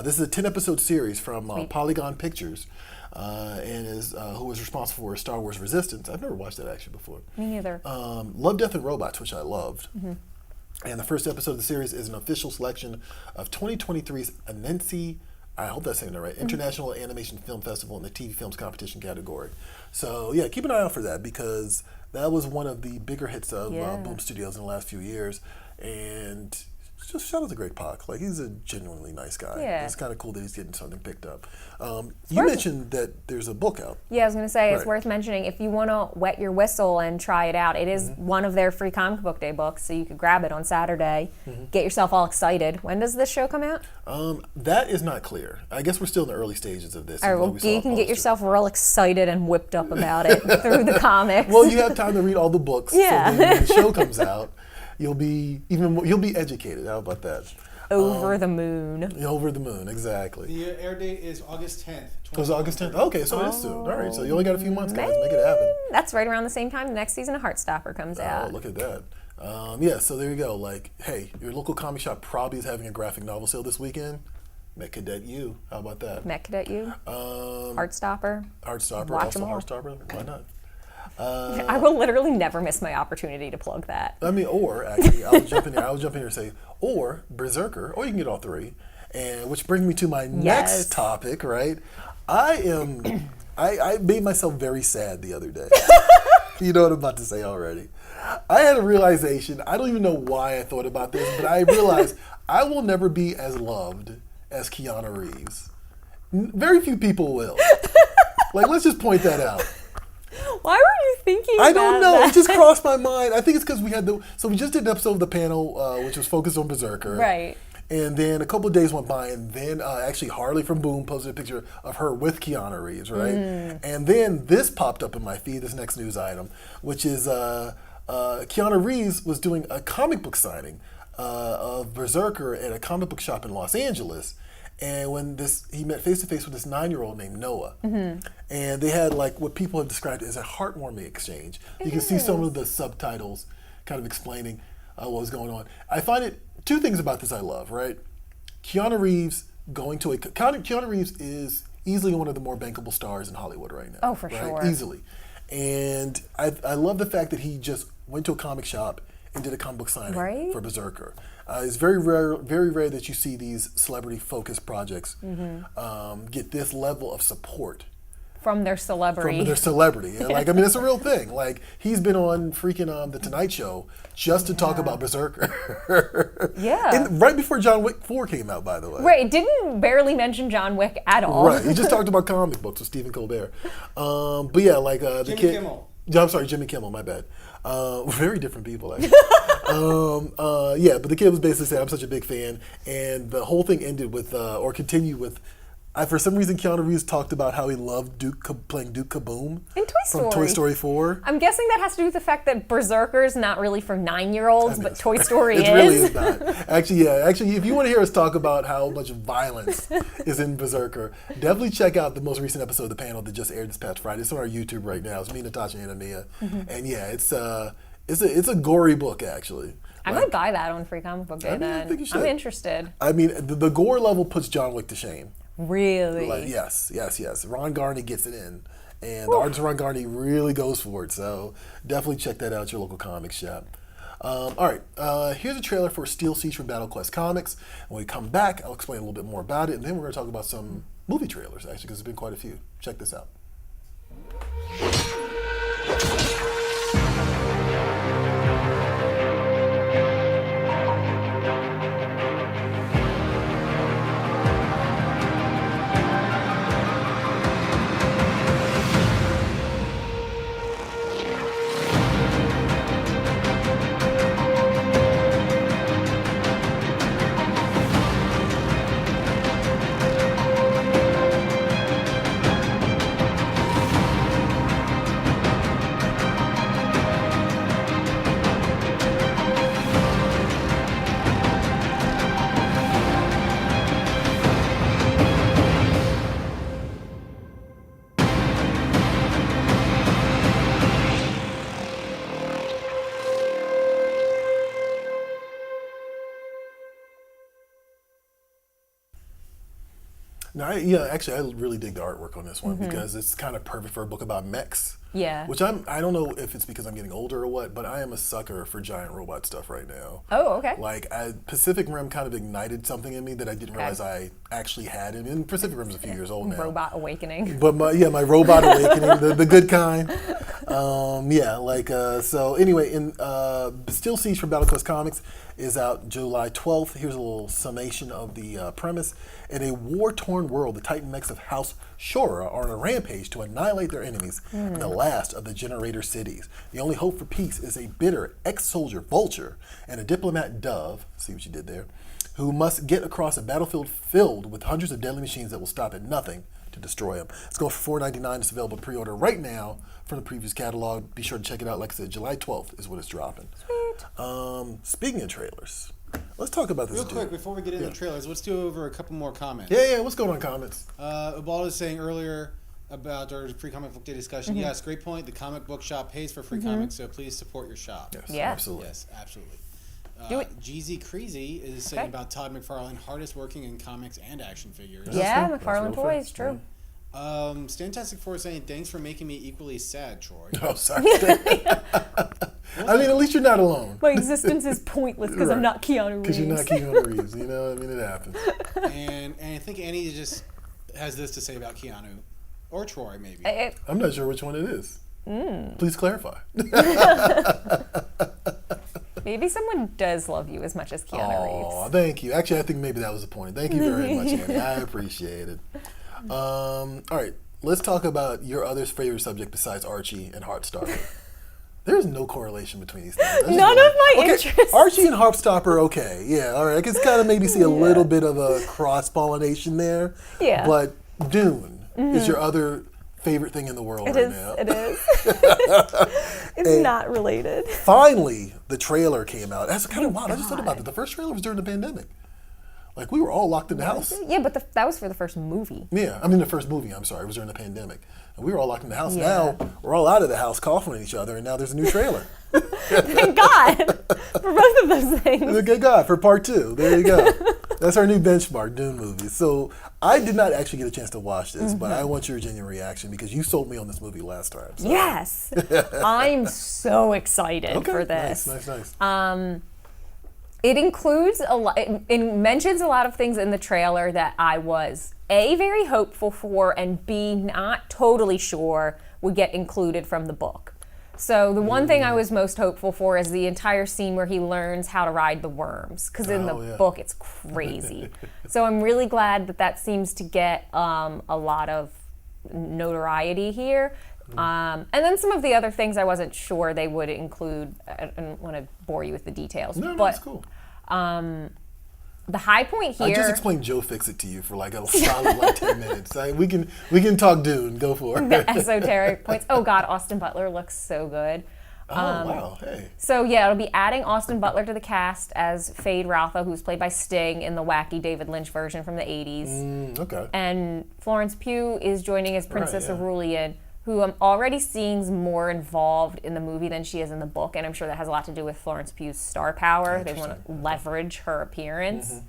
This is a 10-episode series from Polygon Pictures, and who was responsible for Star Wars Resistance. I've never watched that actually before. Me neither. Love, Death, and Robots, which I loved. And the first episode of the series is an official selection of 2023's Annecy, I hope that's saying that right, International Animation Film Festival in the TV Films Competition category. So yeah, keep an eye out for that because that was one of the bigger hits of Boom Studios in the last few years. And just shout out to Greg Pak. Like, he's a genuinely nice guy. Yeah. It's kind of cool that he's getting something picked up. You mentioned that there's a book out. Yeah, I was going to say, it's Right. worth mentioning, if you want to wet your whistle and try it out, it is one of their free comic book day books, so you could grab it on Saturday, get yourself all excited. When does this show come out? That is not clear. I guess we're still in the early stages of this. All right, even though well, we saw a you can get poster. yourself real excited and whipped up about it through the comics. Well, you have time to read all the books. Yeah. So then when the show comes out, you'll be educated. How about that? Over the moon. Over the moon, exactly. The air date is August 10th. It was August 10th. Okay, so it is soon. All right, so you only got a few months, guys. Make it happen. That's right around the same time the next season of Heartstopper comes Oh, out. look at that. Yeah, so there you go. Like, hey, your local comic shop probably is having a graphic novel sale this weekend. Met Cadet U. How about that? Met Cadet U, Heartstopper. Heartstopper. Watch Also 'em all. Heartstopper. Why not? I will literally never miss my opportunity to plug that. I mean, or actually, I'll jump in here and say, or Berserker, or you can get all three. And which brings me to my next topic, right? I made myself very sad the other day. You know what I'm about to say already. I had a realization. I don't even know why I thought about this, but I realized I will never be as loved as Keanu Reeves. Very few people will. Like, let's just point that out. Why were you thinking I don't know. that? It just crossed my mind. I think it's because we just did an episode of the panel, which was focused on Berserker. Right. And then a couple of days went by, and then actually Harley from Boom posted a picture of her with Keanu Reeves, right? And then this popped up in my feed, this next news item, which is Keanu Reeves was doing a comic book signing of Berserker at a comic book shop in Los Angeles. And when he met face to face with this 9-year-old named Noah, and they had like what people have described as a heartwarming exchange. You can see some of the subtitles kind of explaining what was going on. I find it two things about this I love, right? Keanu Reeves is easily one of the more bankable stars in Hollywood right now. Oh, for right? sure. Easily. And I love the fact that he just went to a comic shop and did a comic book signing for Berserker. It's very rare that you see these celebrity-focused projects get this level of support From their celebrity. from their celebrity. And like, I mean, it's a real thing. Like, he's been on freaking The Tonight Show just to talk about Berserker. Yeah. And right before John Wick 4 came out, by the way. Right, didn't barely mention John Wick at all. Right. He just talked about comic books with Stephen Colbert. But yeah, like the Jimmy kid. Kimmel. Yeah, I'm sorry, Jimmy Kimmel. My bad. Very different people, actually. Yeah, but the kid was basically saying, "I'm such a big fan," and the whole thing ended with, or continued with. For some reason, Keanu Reeves talked about how he loved playing Duke Kaboom In Toy from Toy Story 4. I'm guessing that has to do with the fact that Berserker's not really for 9-year-olds, but Toy Story It is. really is not. Actually, yeah. Actually, if you want to hear us talk about how much violence is in Berserker, definitely check out the most recent episode of the panel that just aired this past Friday. It's on our YouTube right now. It's me, Natasha, and Amia. And yeah, it's a gory book, actually. I might buy that on Free Comic Book Day I then. think you should. I'm interested. I mean, the gore level puts John Wick to shame. Really? Like, yes. Ron Garney gets it in. And the artist Ron Garney really goes for it. So definitely check that out at your local comic shop. All right, here's a trailer for Steel Siege from Battle Quest Comics. When we come back, I'll explain a little bit more about it. And then we're going to talk about some movie trailers, actually, because there's been quite a few. Check this out. No, actually, I really dig the artwork on this one because it's kind of perfect for a book about mechs. Yeah. Which I don't know if it's because I'm getting older or what, but I am a sucker for giant robot stuff right now. Oh, okay. Like, Pacific Rim kind of ignited something in me that I didn't realize I actually had. And Pacific Rim's a few years old now. Robot awakening. But my robot awakening, the good kind. So anyway, Still Siege from Battle Quest Comics is out July 12th. Here's a little summation of the premise. In a war-torn world, the Titan mechs of House Shora are on a rampage to annihilate their enemies in the last of the Generator cities. The only hope for peace is a bitter ex-soldier, Vulture, and a diplomat, Dove, see what you did there, who must get across a battlefield filled with hundreds of deadly machines that will stop at nothing to destroy them. It's going for $4.99. It's available pre-order right now from the previous catalog. Be sure to check it out. Like I said, July 12th is when it's dropping. Sweet. Speaking of trailers, let's talk about this. Real quick, before we get into trailers, let's do over a couple more comments. Yeah. What's going on, comments? Ubaldo is saying earlier about our free comic book day discussion. Yes, great point. The comic book shop pays for free comics, so please support your shop. Yes, Yeah. absolutely. Yes, absolutely. Do it. Jeezy Creasy is saying about Todd McFarlane, hardest working in comics and action figures. Yeah, That's McFarlane real Toys, fair. true. Stantastic 4 is saying, thanks for making me equally sad, Troy. Oh, sorry. I mean, at least you're not alone. My existence is pointless because I'm Right. not Keanu Reeves. Because you're not Keanu Reeves. You know, I mean, it happens. and I think Annie just has this to say about Keanu. Or Troy, maybe. I'm not sure which one it is. Please clarify. Maybe someone does love you as much as Keanu Oh, Reeves. thank you. Actually, I think maybe that was the point. Thank you very much, Annie. I appreciate it. All right, let's talk about your other favorite subject besides Archie and Heartstopper. There's no correlation between these things. None of my interests. Archie and Heartstopper, okay. Yeah, all right. I can kind of maybe see a little bit of a cross-pollination there. Yeah. But Dune is your other favorite thing in the world It right is. now. It is. It's not related. Finally, the trailer came out. That's kind of wild. I just thought about that. The first trailer was during the pandemic. Like, we were all locked in the house. Yeah, but that was for the first movie. Yeah, I mean the first movie, I'm sorry, it was during the pandemic. And we were all locked in the house. Yeah. Now, we're all out of the house coughing at each other, and now there's a new trailer. Thank God for both of those things. Good God, for part 2. There you go. That's our new benchmark, Dune movie. So, I did not actually get a chance to watch this, but I want your genuine reaction because you sold me on this movie last time. So. Yes. I'm so excited for this. Nice. It includes a lot. It mentions a lot of things in the trailer that I was A, very hopeful for, and B, not totally sure would get included from the book. So the one thing I was most hopeful for is the entire scene where he learns how to ride the worms, because in the book it's crazy. So I'm really glad that seems to get a lot of notoriety here. And then some of the other things I wasn't sure they would include. I don't want to bore you with the details, No, but that's cool. The high point here. I just explained Joe Fix-It to you for like a solid 10 minutes. We can talk Dune. Go for it. The esoteric points. Oh God, Austin Butler looks so good. Wow, hey. So yeah, it'll be adding Austin Butler to the cast as Fade Ralpha, who's played by Sting in the wacky David Lynch version from the 80s. Okay. And Florence Pugh is joining as Princess Right, yeah. Aurelian, who I'm already seeing more involved in the movie than she is in the book, and I'm sure that has a lot to do with Florence Pugh's star power. They want to leverage her appearance.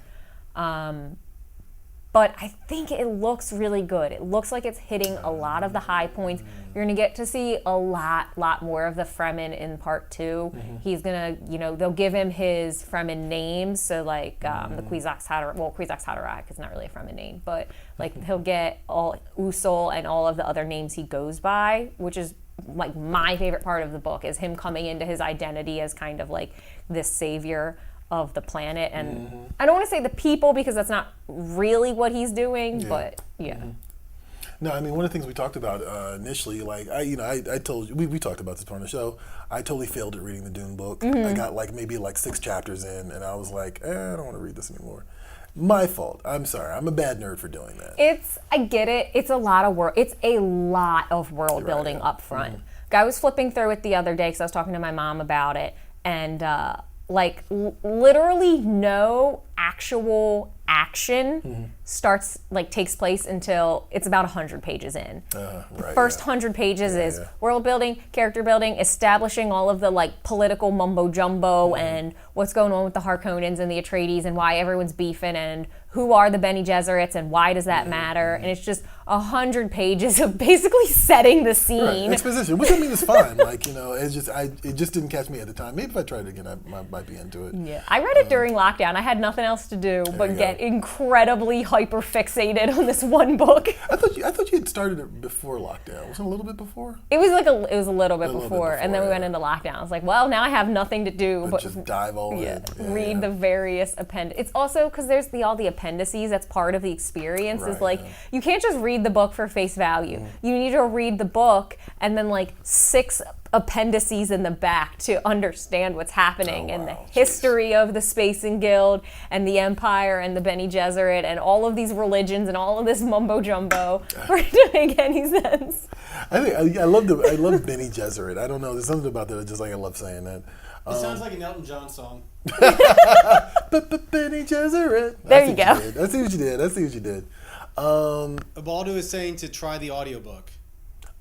But I think it looks really good. It looks like it's hitting a lot of the high points. You're going to get to see a lot more of the Fremen in part 2. He's going to, they'll give him his Fremen names. So like the Kwisatz Haderach is not really a Fremen name, but like he'll get all Usul and all of the other names he goes by, which is like my favorite part of the book, is him coming into his identity as kind of like this savior of the planet. And I don't want to say the people because that's not really what he's doing, but yeah. No, I mean, one of the things we talked about initially, like, I told you, we talked about this part of the show, I totally failed at reading the Dune book. I got maybe 6 chapters in, and I was like, I don't want to read this anymore. My fault. I'm sorry. I'm a bad nerd for doing that. I get it. It's a lot of work. It's a lot of world building up front. I was flipping through it the other day because I was talking to my mom about it, and literally no actual action starts, like, takes place until it's about 100 pages in. Right, First 100 pages is world building, character building, establishing all of the, like, political mumbo jumbo and what's going on with the Harkonnens and the Atreides and why everyone's beefing and who are the Bene Gesserits and why does that matter? And it's just 100 pages of basically setting the scene. Right. Exposition, which I mean is fine. Like, you know, it just didn't catch me at the time. Maybe if I tried it again, I might be into it. Yeah, I read it during lockdown. I had nothing else to do but get incredibly hyper fixated on this one book. I thought you had started it before lockdown. Wasn't it a little bit before? It was a little bit before, and then we went into lockdown. I was like, well, now I have nothing to do but just dive all in. Read the various It's also because there's all the appendices. That's part of the experience. Is like you can't just read the book for face value. You need to read the book and then like 6 appendices in the back to understand what's happening and the history of the Spacing Guild and the Empire and the Bene Gesserit and all of these religions and all of this mumbo jumbo for it to make any sense. I love Bene Gesserit. I don't know. There's something about that. I love saying that. It sounds like an Elton John song. Bene Gesserit. There you go. I see what you did. Ubaldo is saying to try the audiobook.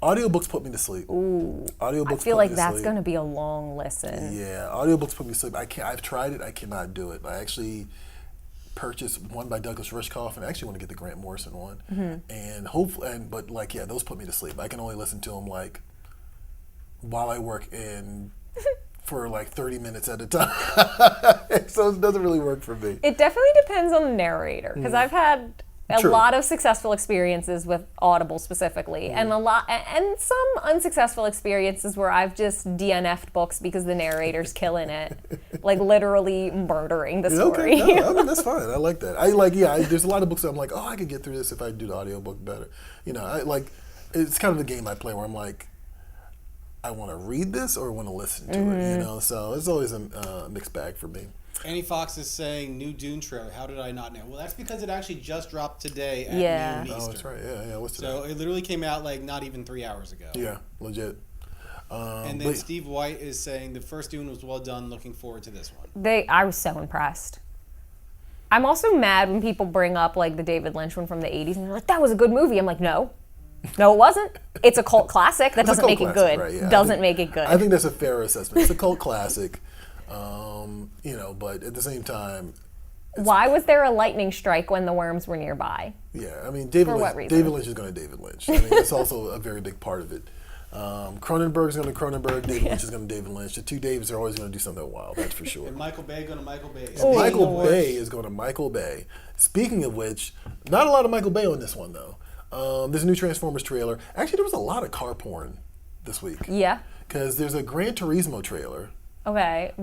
Audiobooks put me to sleep. Ooh. Audiobooks I feel like that's going to be a long listen. Yeah, audiobooks put me to sleep. I've tried it. I cannot do it. I actually purchased one by Douglas Rushkoff, and I actually want to get the Grant Morrison one. And hopefully, those put me to sleep. I can only listen to them like while I work and for like 30 minutes at a time. So it doesn't really work for me. It definitely depends on the narrator, because I've had a lot of successful experiences with Audible specifically, and some unsuccessful experiences where I've just DNF'd books because the narrator's killing it, like literally murdering the story. Okay, no, I mean that's fine. I like that. There's a lot of books that I'm like, oh, I could get through this if I do the audiobook better. You know, it's kind of a game I play where I'm like, I want to read this or I want to listen to it. You know, so it's always a mixed bag for me. Annie Fox is saying new Dune trailer. How did I not know? Well, that's because it actually just dropped today at noon Eastern. Oh, that's right. Yeah. What's today? So it literally came out like not even 3 hours ago. Yeah, legit. And then Steve White is saying the first Dune was well done. Looking forward to this one. I was so impressed. I'm also mad when people bring up like the David Lynch one from the 80s and they're like, that was a good movie. I'm like, no, it wasn't. It's a cult classic. That doesn't make it good. Right, yeah. Doesn't make it good. I think that's a fair assessment. It's a cult classic. You know, but at the same time, why was there a lightning strike when the worms were nearby? Yeah, I mean, David Lynch is going to David Lynch. I mean, that's also a very big part of it. Cronenberg's going to Cronenberg. David Lynch is going to David Lynch. The two Davids are always going to do something wild. That's for sure. And Michael Bay going to Michael Bay. Michael Bay is going to Michael Bay. Speaking of which, not a lot of Michael Bay on this one though. There's a new Transformers trailer. Actually, there was a lot of car porn this week. Yeah. Because there's a Gran Turismo trailer. Okay.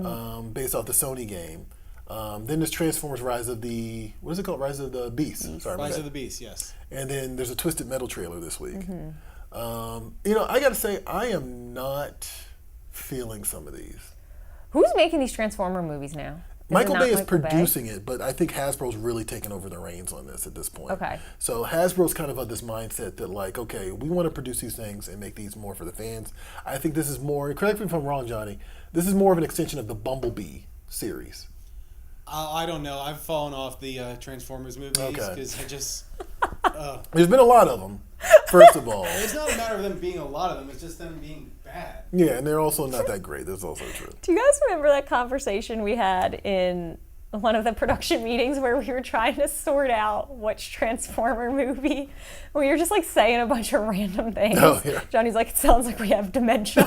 Based off the Sony game. Then there's Transformers Rise of the, what is it called? Rise of the Beast. Sorry, Rise of the Beast, yes. And then there's a Twisted Metal trailer this week. You know, I got to say, I am not feeling some of these. Who's making these Transformer movies now? Michael Bay is producing it, but I think Hasbro's really taking over the reins on this at this point. Okay. So Hasbro's kind of of this mindset that like, okay, we want to produce these things and make these more for the fans. I think this is more, correct me if I'm wrong, Johnny, this is more of an extension of the Bumblebee series. I don't know. I've fallen off the Transformers movies because I just... There's been a lot of them, first of all. It's not a matter of them being a lot of them. It's just them being bad. Yeah, and they're also not that great. That's also true. Do you guys remember that conversation we had in one of the production meetings where we were trying to sort out which Transformer movie? We were just like saying a bunch of random things. Oh, yeah. Johnny's like, it sounds like we have dementia.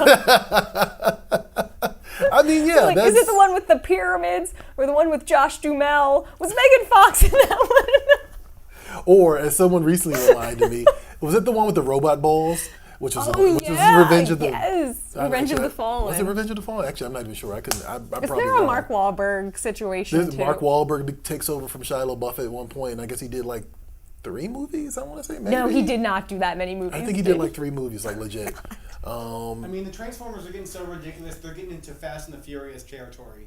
I mean, yeah. Like, is it the one with the pyramids or the one with Josh Duhamel? Was Megan Fox in that one? Or, as someone recently reminded me, was it the one with the robot balls? Which was Revenge of the... Yes, Revenge of the Fallen. Was it Revenge of the Fallen? Actually, I'm not even sure. I couldn't... Is there a Mark Wahlberg situation, too? Mark Wahlberg takes over from Shia LaBeouf at one point, and I guess he did, like, 3 movies, I want to say, maybe? No, he did not do that many movies. I think he did, like, 3 movies, like, legit. I mean, the Transformers are getting so ridiculous, they're getting into Fast and the Furious territory.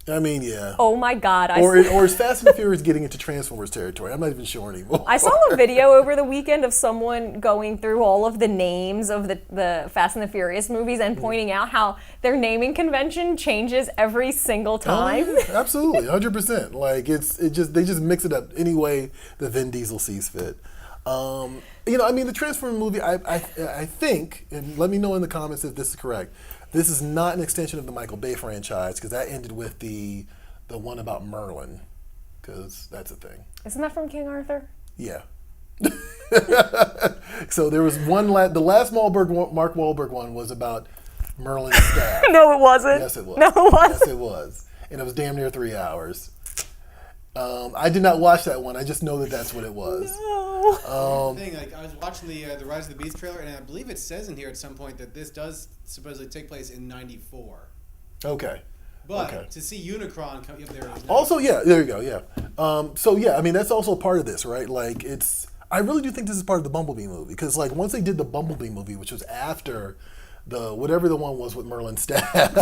I mean, yeah. Oh my God. Or is Fast and the Furious getting into Transformers territory? I'm not even sure anymore. I saw a video over the weekend of someone going through all of the names of the Fast and the Furious movies and pointing out how their naming convention changes every single time. Oh, yeah, absolutely, 100%. Like they just mix it up any way that Vin Diesel sees fit. I mean, the Transformers movie, I think, and let me know in the comments if this is correct. This is not an extension of the Michael Bay franchise because that ended with the one about Merlin, because that's a thing. Isn't that from King Arthur? Yeah. So there was one. The last Mark Wahlberg one was about Merlin's dad. No, it wasn't. Yes, it was. No, it wasn't. Yes, it was, and it was damn near 3 hours. I did not watch that one. I just know that that's what it was. No. I was watching the Rise of the Beast trailer, and I believe it says in here at some point that this does supposedly take place in '94. Okay. But to see Unicron come up there. Also, yeah, there you go. Yeah. So yeah, I mean that's also part of this, right? Like I really do think this is part of the Bumblebee movie because like once they did the Bumblebee movie, which was after whatever the one was with Merlin's dad,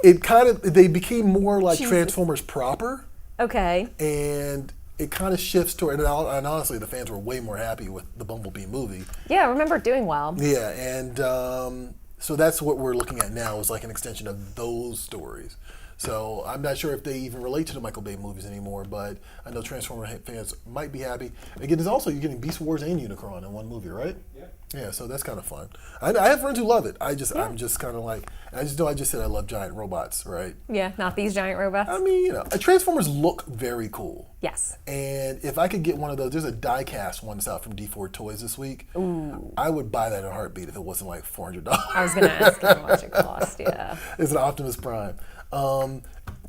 they became more like Transformers proper. Okay. And it kind of shifts toward, and honestly, the fans were way more happy with the Bumblebee movie. Yeah, I remember it doing well. Yeah, and so that's what we're looking at now is like an extension of those stories. So I'm not sure if they even relate to the Michael Bay movies anymore, but I know Transformers fans might be happy. Again, you're getting Beast Wars and Unicron in one movie, right? Yeah. Yeah, so that's kind of fun. I have friends who love it. I'm just kind of like, I just said I love giant robots, right? Yeah, not these giant robots. I mean, Transformers look very cool. Yes. And if I could get one of those, there's a die-cast one that's out from D4 Toys this week. Ooh. I would buy that in a heartbeat if it wasn't like $400. I was going to ask you how much it cost, yeah. It's an Optimus Prime.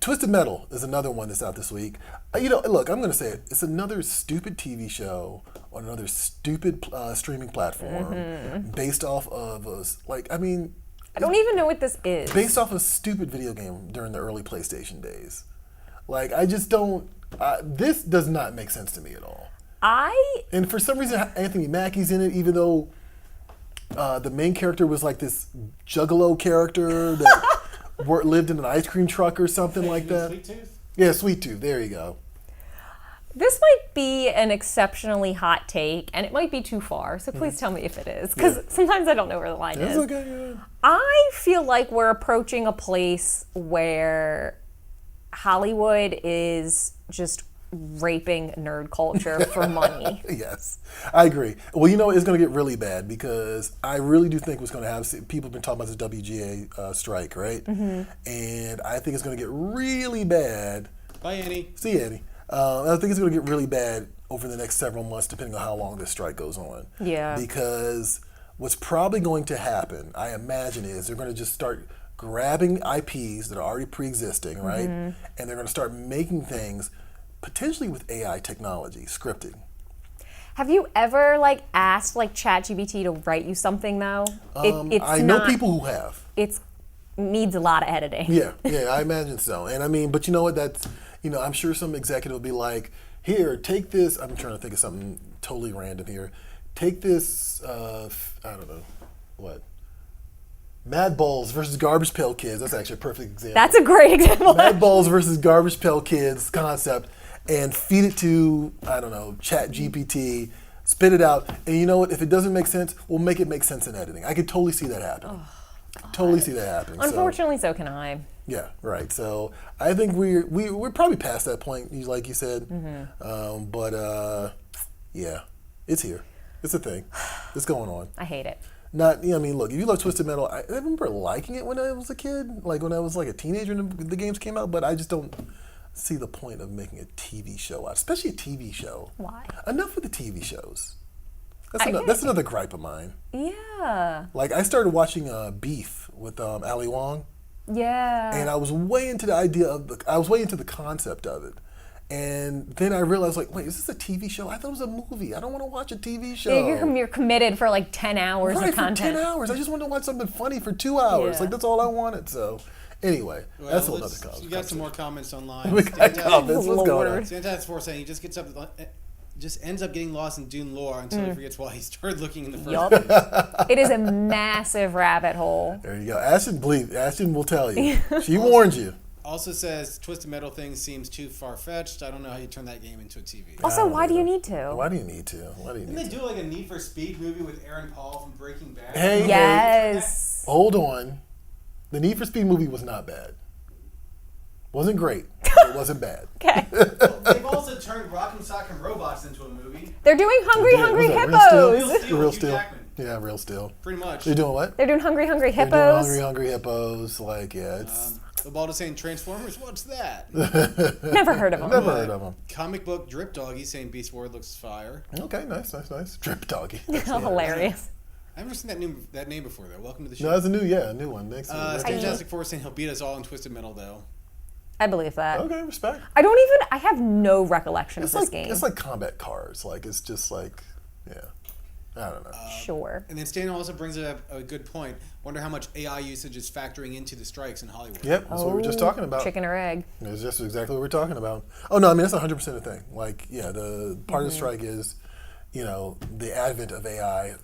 Twisted Metal is another one that's out this week. Look, I'm going to say it. It's another stupid TV show on another stupid streaming platform based off of I don't even know what this is. Based off a stupid video game during the early PlayStation days. Like, I just don't. This does not make sense to me at all. And for some reason, Anthony Mackie's in it, even though the main character was like this juggalo character that lived in an ice cream truck or something like that. Sweet Tooth? Yeah, Sweet Tooth. There you go. This might be an exceptionally hot take, and it might be too far, so please tell me if it is, because sometimes I don't know where the line is. Okay, yeah. I feel like we're approaching a place where Hollywood is just raping nerd culture for money. Yes, I agree. Well, it's going to get really bad because I really do think what's going to happen, people have been talking about this WGA strike, right? Mm-hmm. And I think it's going to get really bad. Bye, Annie. See you, Annie. I think it's going to get really bad over the next several months, depending on how long this strike goes on. Yeah. Because what's probably going to happen, I imagine, is they're going to just start grabbing IPs that are already pre-existing, right? And they're going to start making things potentially with AI technology, scripting. Have you ever asked ChatGPT to write you something though? I know people who have. It needs a lot of editing. Yeah, I imagine so. And but you know what? That's I'm sure some executive will be like, here, take this. I'm trying to think of something totally random here. Take this. I don't know what. Mad Balls versus Garbage Pail Kids. That's actually a perfect example. That's a great example. Mad Balls versus Garbage Pail Kids concept, and feed it to, I don't know, ChatGPT, spit it out, and you know what? If it doesn't make sense, we'll make it make sense in editing. I could totally see that happen. Totally see that happening. Unfortunately, so can I. Yeah, right. So I think we're probably past that point, like you said. Mm-hmm. Yeah, it's here. It's a thing. It's going on. I hate it. Look, if you love Twisted Metal, I remember liking it when I was a kid, like when I was like a teenager and the games came out, but I just don't see the point of making a TV show out, especially a TV show. Why? Enough with the TV shows. That's another gripe of mine. Yeah. Like, I started watching Beef with Ali Wong. Yeah. And I was way into the concept of it. And then I realized, wait, is this a TV show? I thought it was a movie. I don't want to watch a TV show. Yeah, you're committed for 10 hours of content. Right, for 10 hours. I just wanted to watch something funny for 2 hours. Yeah. That's all I wanted. So, anyway, that's another comment. We got some more comments online. We got comments. What's going on? Santas4 saying he just ends up getting lost in Dune lore until he forgets why he started looking in the first place. It is a massive rabbit hole. There you go. Ashton will tell you. She warned you. Also says Twisted Metal thing seems too far-fetched. I don't know how you turn that game into a TV. Also, why do you need to? Why do you need to? Didn't they do like a Need for Speed movie with Aaron Paul from Breaking Bad? Hey, Yes. hold on. The Need for Speed movie was not bad. Wasn't great. But it wasn't bad. Okay. Well, they've also turned Rock'em Sock'em Robots into a movie. They're doing Hungry Yeah, Hungry was that Hippos. Real Hugh Steel. Jackman. Yeah, Real Steel. Pretty much. They're doing what? They're doing Hungry Hungry They're doing Hippos. Hungry Hungry Hippos. Like, yeah, it's The ball is saying Transformers. What's that? Never heard of them. never heard of them. Comic book Drip Doggy saying Beast Wars looks fire. Okay, nice. Drip Doggy. Hilarious. I've never seen that name before though. Welcome to the show. No, that's a new one. Thanks. Fantastic Four saying he'll beat us all in Twisted Metal though. I believe that. Okay, respect. I have no recollection of this game. It's like combat cars. Like, it's just like, yeah. I don't know. Sure. And then Stan also brings up a good point. Wonder how much AI usage is factoring into the strikes in Hollywood. Yep, that's what we were just talking about. Chicken or egg. It's just exactly what we're talking about. Oh, no, I mean, that's 100% a thing. Like, yeah, the part of the strike is, the advent of AI,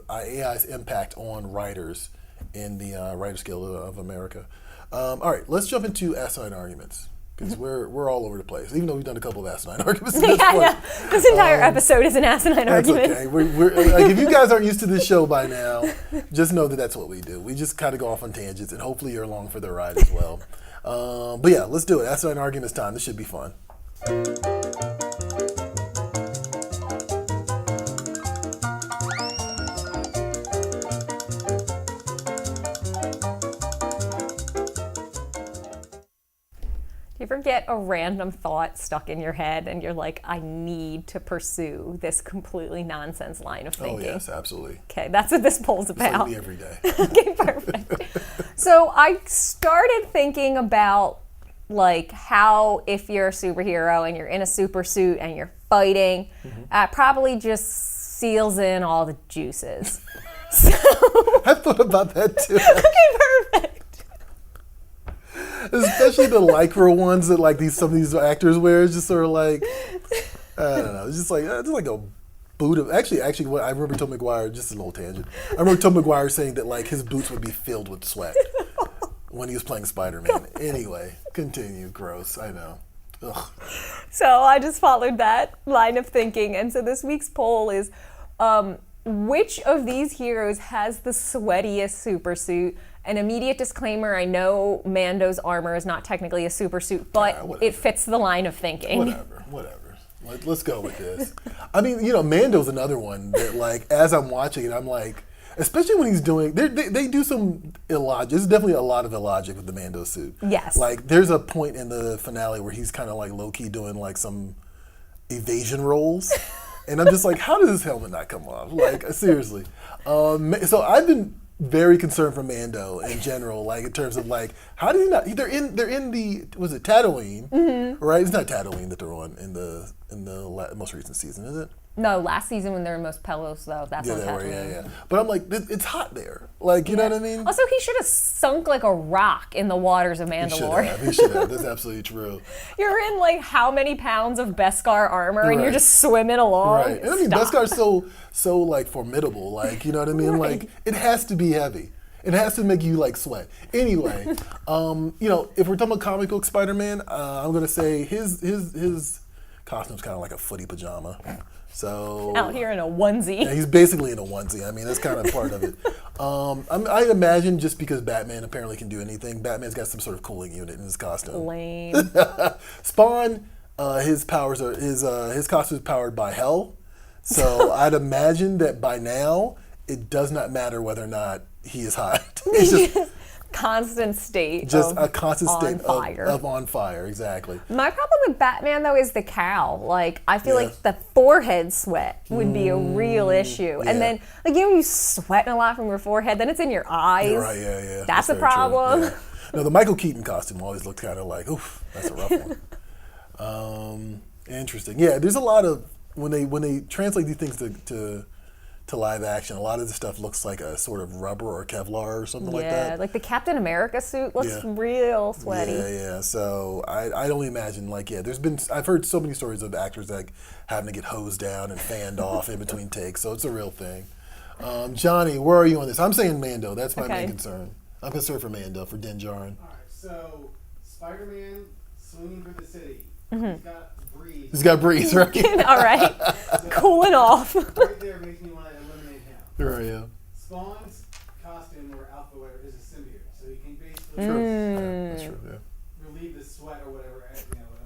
AI's impact on writers in the Writers Guild of America. All right, let's jump into asinine arguments. Because we're all over the place, even though we've done a couple of asinine arguments. At this point. Yeah. This entire episode is an asinine That's argument. okay. We're like, if you guys aren't used to this show by now, just know that that's what we do. We just kind of go off on tangents, and hopefully you're along for the ride as well. But yeah, let's do it. Asinine arguments time. This should be fun. Do you ever get a random thought stuck in your head and you're like, I need to pursue this completely nonsense line of thinking? Oh yes, absolutely. Okay, that's what this poll's It's like about. me every day. Okay, perfect. So I started thinking about like how if you're a superhero and you're in a super suit and you're fighting, probably just seals in all the juices. So I thought about that too. okay, perfect. Especially the lycra ones that like some of these actors wear. It's just sort of like, I don't know. It's just like a boot of actually what I remember Tom McGuire, just a little tangent. I remember Tom McGuire saying that like his boots would be filled with sweat when he was playing Spider-Man. Anyway, continue. Gross. I know. Ugh. So I just followed that line of thinking, and so this week's poll is which of these heroes has the sweatiest super suit? An immediate disclaimer, I know Mando's armor is not technically a super suit, but it fits the line of thinking. Whatever. Let's go with this. I mean, Mando's another one that, like, as I'm watching it, I'm like, especially when he's doing, they do some illogic. There's definitely a lot of illogic with the Mando suit. Yes. Like, there's a point in the finale where he's kind of like low-key doing like some evasion rolls. And I'm just like, how does his helmet not come off? Like, seriously. So I've been very concerned for Mando in general, like in terms of like, how did he not? They're in the was it Tatooine, right? It's not Tatooine that they're on in the most recent season, is it? No, last season when they were in Most Pelos, though, that's on Tatooine. Yeah. But I'm like, it's hot there. Like, you know what I mean? Also, he should have sunk like a rock in the waters of Mandalore. He should have. That's absolutely true. You're in like how many pounds of Beskar armor and you're just swimming along. Right. And I mean, Beskar's so like formidable. Like, you know what I mean? Right. Like, it has to be heavy. It has to make you like sweat. Anyway, if we're talking about comic book Spider-Man, I'm gonna say his costume's kind of like a footy pajama. So out here in a onesie. Yeah, he's basically in a onesie. I mean, that's kind of part of it. I imagine just because Batman apparently can do anything, Batman's got some sort of cooling unit in his costume. Lame. Spawn, his costume is powered by hell. So I'd imagine that by now it does not matter whether or not he is hot. It's just constant state. just of a constant state fire. of on fire. Exactly. My problem with Batman though is the cowl. Like I feel like the forehead sweat would be a real issue, and then like you sweating a lot from your forehead, then it's in your eyes. You're right. Yeah. That's a very true. problem. Yeah. No, the Michael Keaton costume always looked kind of like, oof, that's a rough one. Interesting. Yeah, there's a lot of when they translate these things to live action, a lot of the stuff looks like a sort of rubber or Kevlar or something like that. Yeah, like the Captain America suit looks real sweaty. Yeah. So I'd only imagine I've heard so many stories of actors like having to get hosed down and fanned off in between takes. So it's a real thing. Johnny, where are you on this? I'm saying Mando. That's my main concern. I'm concerned for Mando, for Din Djarin. All right, so Spider-Man swinging through the city. He's got Breeze. He's got Breeze, right? All right. Cooling off. Right there makes me want to eliminate him. Right, yeah. Spawn's costume or outfit whatever is a symbiote, so he can basically That's true, yeah. relieve the sweat or whatever, at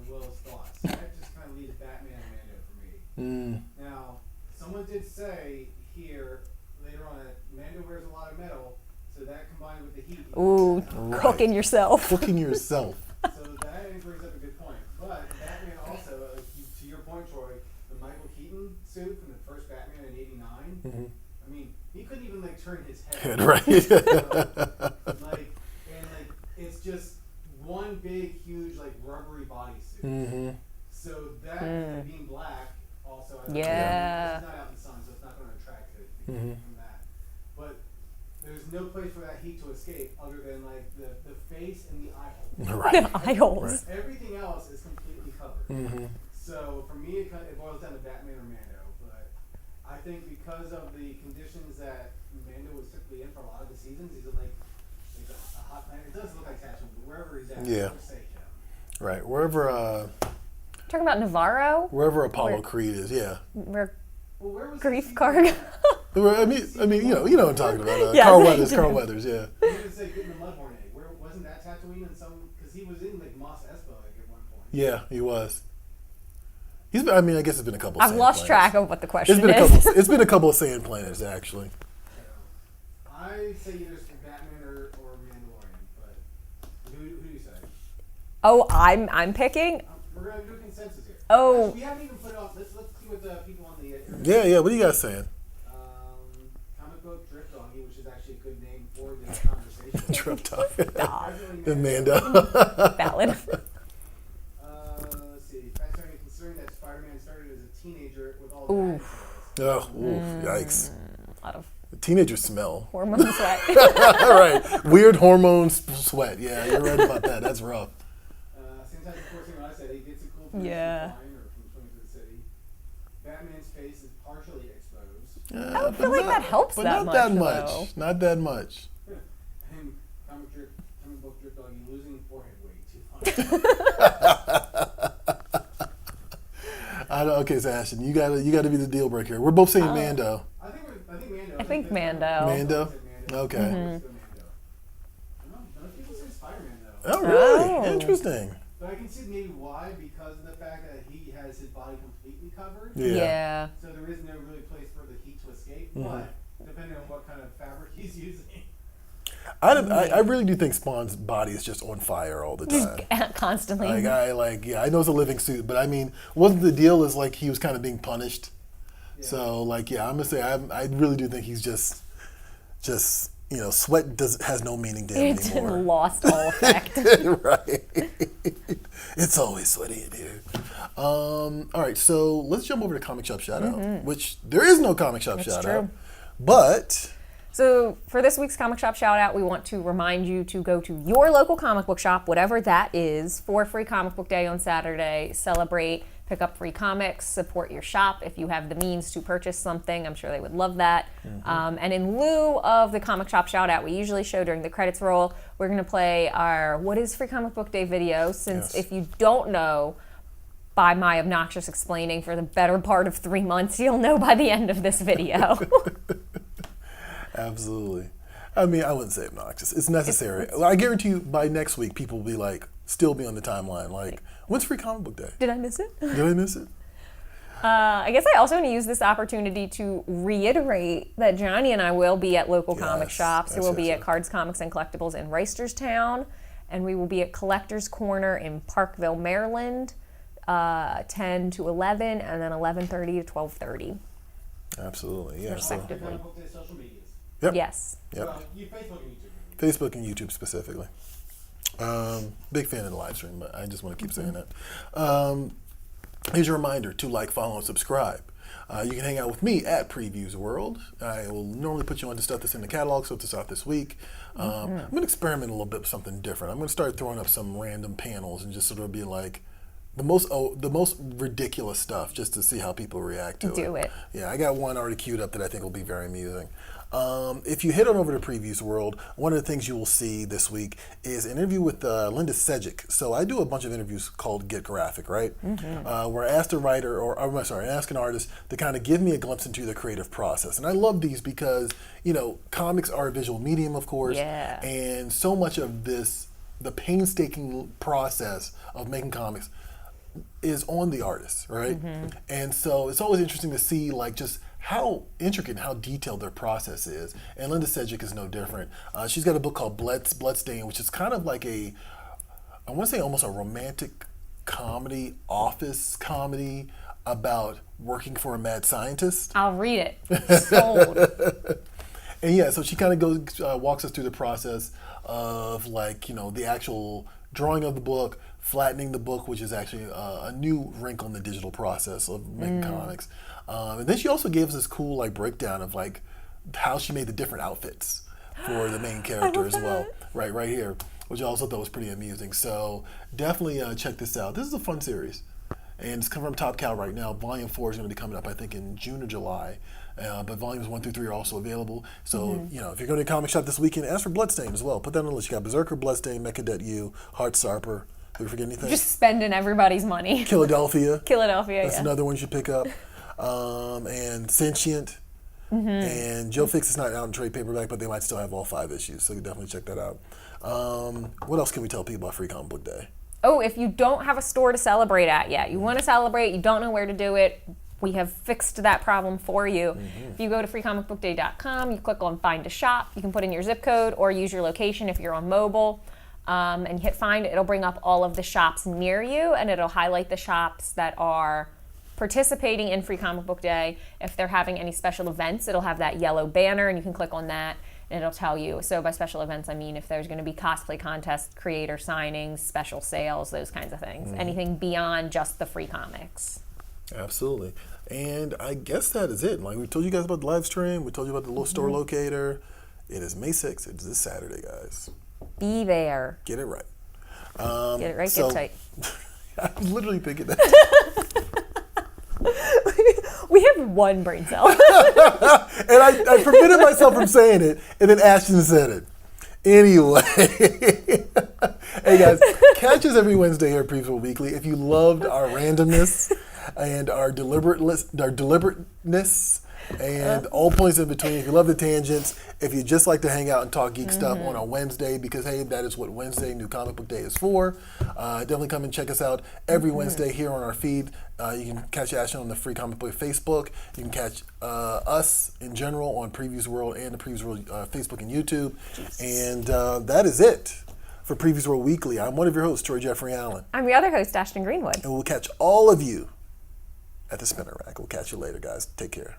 Will's thoughts. So that just kind of leaves Batman and Mando for me. Now, someone did say here later on that Mando wears a lot of metal, so that combined with the heat. Ooh, cooking yourself. Cooking yourself. So that brings up a good point. But Batman also, to your point, Troy, the Michael Keaton suit from the first Batman in '89. I mean, he couldn't even turn his head. Right. It's just one big, huge, rubbery bodysuit. So that being black, also, it's not out in the sun, so it's not going to attract it from that. But there's no place for that heat to escape other than the face and the eye hole. Right. The eye holes. Everything else is completely covered. So for me, it boils down to Batman or Mando. But I think because of the conditions that Mando was typically in for a lot of the seasons, he's in a hot planet. It does look like Tatooine, but wherever he's at, Yeah. say him. Right. Wherever Talking about Navarro? wherever Apollo Creed is, yeah. Where Well, where was grief he? cargo? I mean, you know what I'm talking about. Yes, Carl I Weathers, do. Carl Weathers, yeah. He was getting the Mudhorn egg. Where wasn't that Tatooine in some? Because he was in Mos Espa at one point. Yeah, he was. He's been, I guess it's been a couple. I've sand lost planets. track of what the question It's been is. it's been a couple of sand planets actually. So, I say either Batman or Mandalorian, but who do you say? Oh, I'm picking. We're gonna do a consensus here. Oh. Actually, we haven't even put off. Let's see what the people on the Yeah. What are you guys saying? comic book Drip Doggy, which is actually a good name for this conversation. Trip Talk. Definitely Amanda. Valid. Let's see. Considering that Spider-Man started as a teenager with all the Yikes. A lot of Teenagers smell. hormone sweat. Right. Weird hormone sweat. Yeah, you're right about that. That's rough. same type of forcing what I said. He gets a cool from Yeah. flying or from swimming through the city. Batman's face is partially exposed. I don't feel like that helps But that not that much, much. Not that much. And comic book Drip Doggy losing forehead weight too much. Okay, so Ashton, you gotta be the deal breaker here. We're both saying Mando. I think Mando. I think Mando. Mando? Okay. Mando. Most people say Spider-Man though. Oh, really? Oh. Interesting. But I can see maybe why, because of the fact that he has his body completely covered. Yeah. So there is no really place for the heat to escape. But depending on what kind of fabric he's using. I really do think Spawn's body is just on fire all the time. Constantly. I know it's a living suit, but wasn't the deal is he was kind of being punished. Yeah. So I'm gonna say I really do think he's just sweat has no meaning to him It's anymore. lost all effect. Right. It's always sweaty in here. All right, so let's jump over to Comic Shop Shoutout, which there is no Comic Shop Shoutout. true. But So for this week's Comic Shop shout out, we want to remind you to go to your local comic book shop, whatever that is, for Free Comic Book Day on Saturday. Celebrate, pick up free comics, support your shop if you have the means to purchase something. I'm sure they would love that. And in lieu of the Comic Shop shout out we usually show during the credits roll, we're going to play our What is Free Comic Book Day video, since if you don't know, by my obnoxious explaining for the better part of 3 months, you'll know by the end of this video. absolutely. I wouldn't say obnoxious. It's necessary. I guarantee you by next week, people will be still be on the timeline. When's Free Comic Book Day? Did I miss it? Did I miss it? I guess I also want to use this opportunity to reiterate that Johnny and I will be at local comic shops. We will be at Cards, Comics, and Collectibles in Reisterstown, and we will be at Collector's Corner in Parkville, Maryland, 10 to 11, and then 11:30 to 12:30. Absolutely, yeah. Respectively. Comic Book Day social medias. Yep. Yes. Yep. Facebook and YouTube. Facebook and YouTube specifically. Big fan of the live stream, but I just want to keep saying that. Here's a reminder to follow, and subscribe. You can hang out with me at Previews World. I will normally put you onto stuff that's in the catalog, so to start this week. I'm going to experiment a little bit with something different. I'm going to start throwing up some random panels and just sort of be the most ridiculous stuff just to see how people react to it. Do it. Yeah, I got one already queued up that I think will be very amusing. If you head on over to Previews World, one of the things you will see this week is an interview with Linda Sejic. So I do a bunch of interviews called Get Graphic, right? Where I asked a writer, ask an artist to kind of give me a glimpse into the creative process. And I love these because, comics are a visual medium, of course. Yeah. And so much of this, the painstaking process of making comics is on the artist, right? And so it's always interesting to see just how intricate and how detailed their process is. And Linda Sejic is no different. She's got a book called Bloodstain, which is kind of like I want to say almost a romantic comedy, office comedy about working for a mad scientist. I'll read it. Sold. And yeah, so she kind of walks us through the process of the actual drawing of the book, flattening the book, which is actually a new wrinkle in the digital process of making comics. And then she also gave us this cool breakdown of how she made the different outfits for the main character as well. Right here, which I also thought was pretty amusing. So definitely check this out. This is a fun series. And it's coming from Top Cow right now. Volume 4 is going to be coming up, I think, in June or July. But volumes 1 through 3 are also available. So, if you're going to a comic shop this weekend, ask for Bloodstain as well. Put that on the list. You got Berserker, Bloodstain, Mechadet U, Heartstopper. Did we forget anything? Just spending everybody's money. Philadelphia. That's another one you should pick up. And Sentient. And Joe Fix is not out in trade paperback, but they might still have all 5 issues. So you definitely check that out. What else can we tell people about Free Comic Book Day? Oh, if you don't have a store to celebrate at yet, you want to celebrate, you don't know where to do it, we have fixed that problem for you. If you go to freecomicbookday.com, you click on Find a Shop, you can put in your zip code or use your location if you're on mobile, and hit find. It'll bring up all of the shops near you, and it'll highlight the shops that are participating in Free Comic Book Day. If they're having any special events, it'll have that yellow banner, and you can click on that, and it'll tell you. So by special events, I mean if there's going to be cosplay contests, creator signings, special sales, those kinds of things. Anything beyond just the free comics. Absolutely. And I guess that is it. We told you guys about the live stream. We told you about the little store locator. It is May 6th. It's this Saturday, guys. Be there. Get it right. Get it right, get tight. I was literally thinking that. We have one brain cell. And I prevented myself from saying it, and then Ashton said it. Anyway. Hey guys, catch us every Wednesday here at Previews Weekly. If you loved our randomness and our deliberateness and all points in between, if you love the tangents, if you just like to hang out and talk geek stuff on a Wednesday, because hey, that is what Wednesday New Comic Book Day is for. Definitely come and check us out every Wednesday here on our feed. You can catch Ashton on the Free Comic Book Facebook. You can catch us in general on Previews World and the Previews World Facebook and YouTube. And that is it for Previews World Weekly. I'm one of your hosts, Troy Jeffrey Allen. I'm your other host, Ashton Greenwood. And we'll catch all of you at the spinner rack. We'll catch you later, guys. Take care.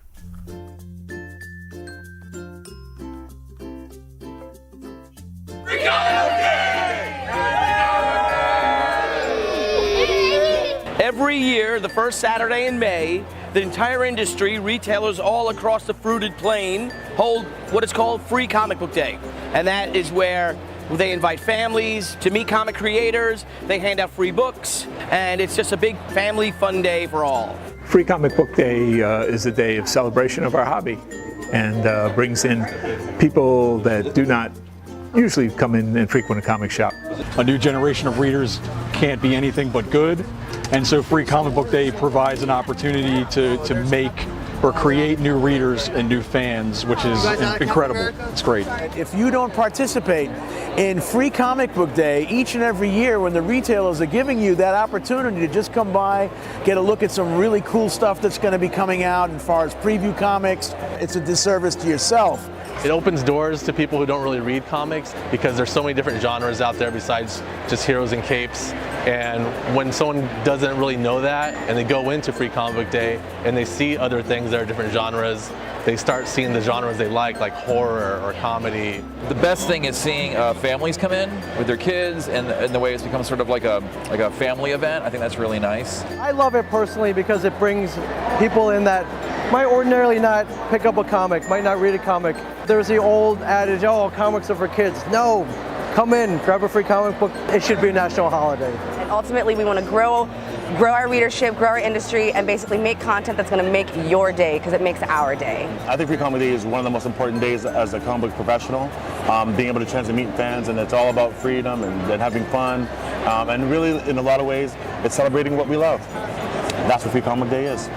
Every year, the first Saturday in May, the entire industry, retailers all across the fruited plain, hold what is called Free Comic Book Day. And that is where they invite families to meet comic creators, they hand out free books, and it's just a big family fun day for all. Free Comic Book Day is a day of celebration of our hobby and brings in people that do not usually come in and frequent a comic shop. A new generation of readers can't be anything but good, and so Free Comic Book Day provides an opportunity to make or create new readers and new fans, which is incredible. It's great. If you don't participate in Free Comic Book Day each and every year when the retailers are giving you that opportunity to just come by, get a look at some really cool stuff that's going to be coming out as far as preview comics, it's a disservice to yourself. It opens doors to people who don't really read comics because there's so many different genres out there besides just heroes and capes. And when someone doesn't really know that and they go into Free Comic Book Day and they see other things that are different genres, they start seeing the genres they like horror or comedy. The best thing is seeing families come in with their kids and the way it's become sort of like a family event. I think that's really nice. I love it personally because it brings people in that might ordinarily not pick up a comic, might not read a comic. There's the old adage, oh, comics are for kids. No, come in, grab a free comic book. It should be a national holiday. And ultimately, we want to grow grow our readership, grow our industry, and basically make content that's going to make your day, because it makes our day. I think Free Comic Day is one of the most important days as a comic book professional, being able to chance to meet fans, and it's all about freedom and having fun, and really in a lot of ways it's celebrating what we love. That's what Free Comic Day is.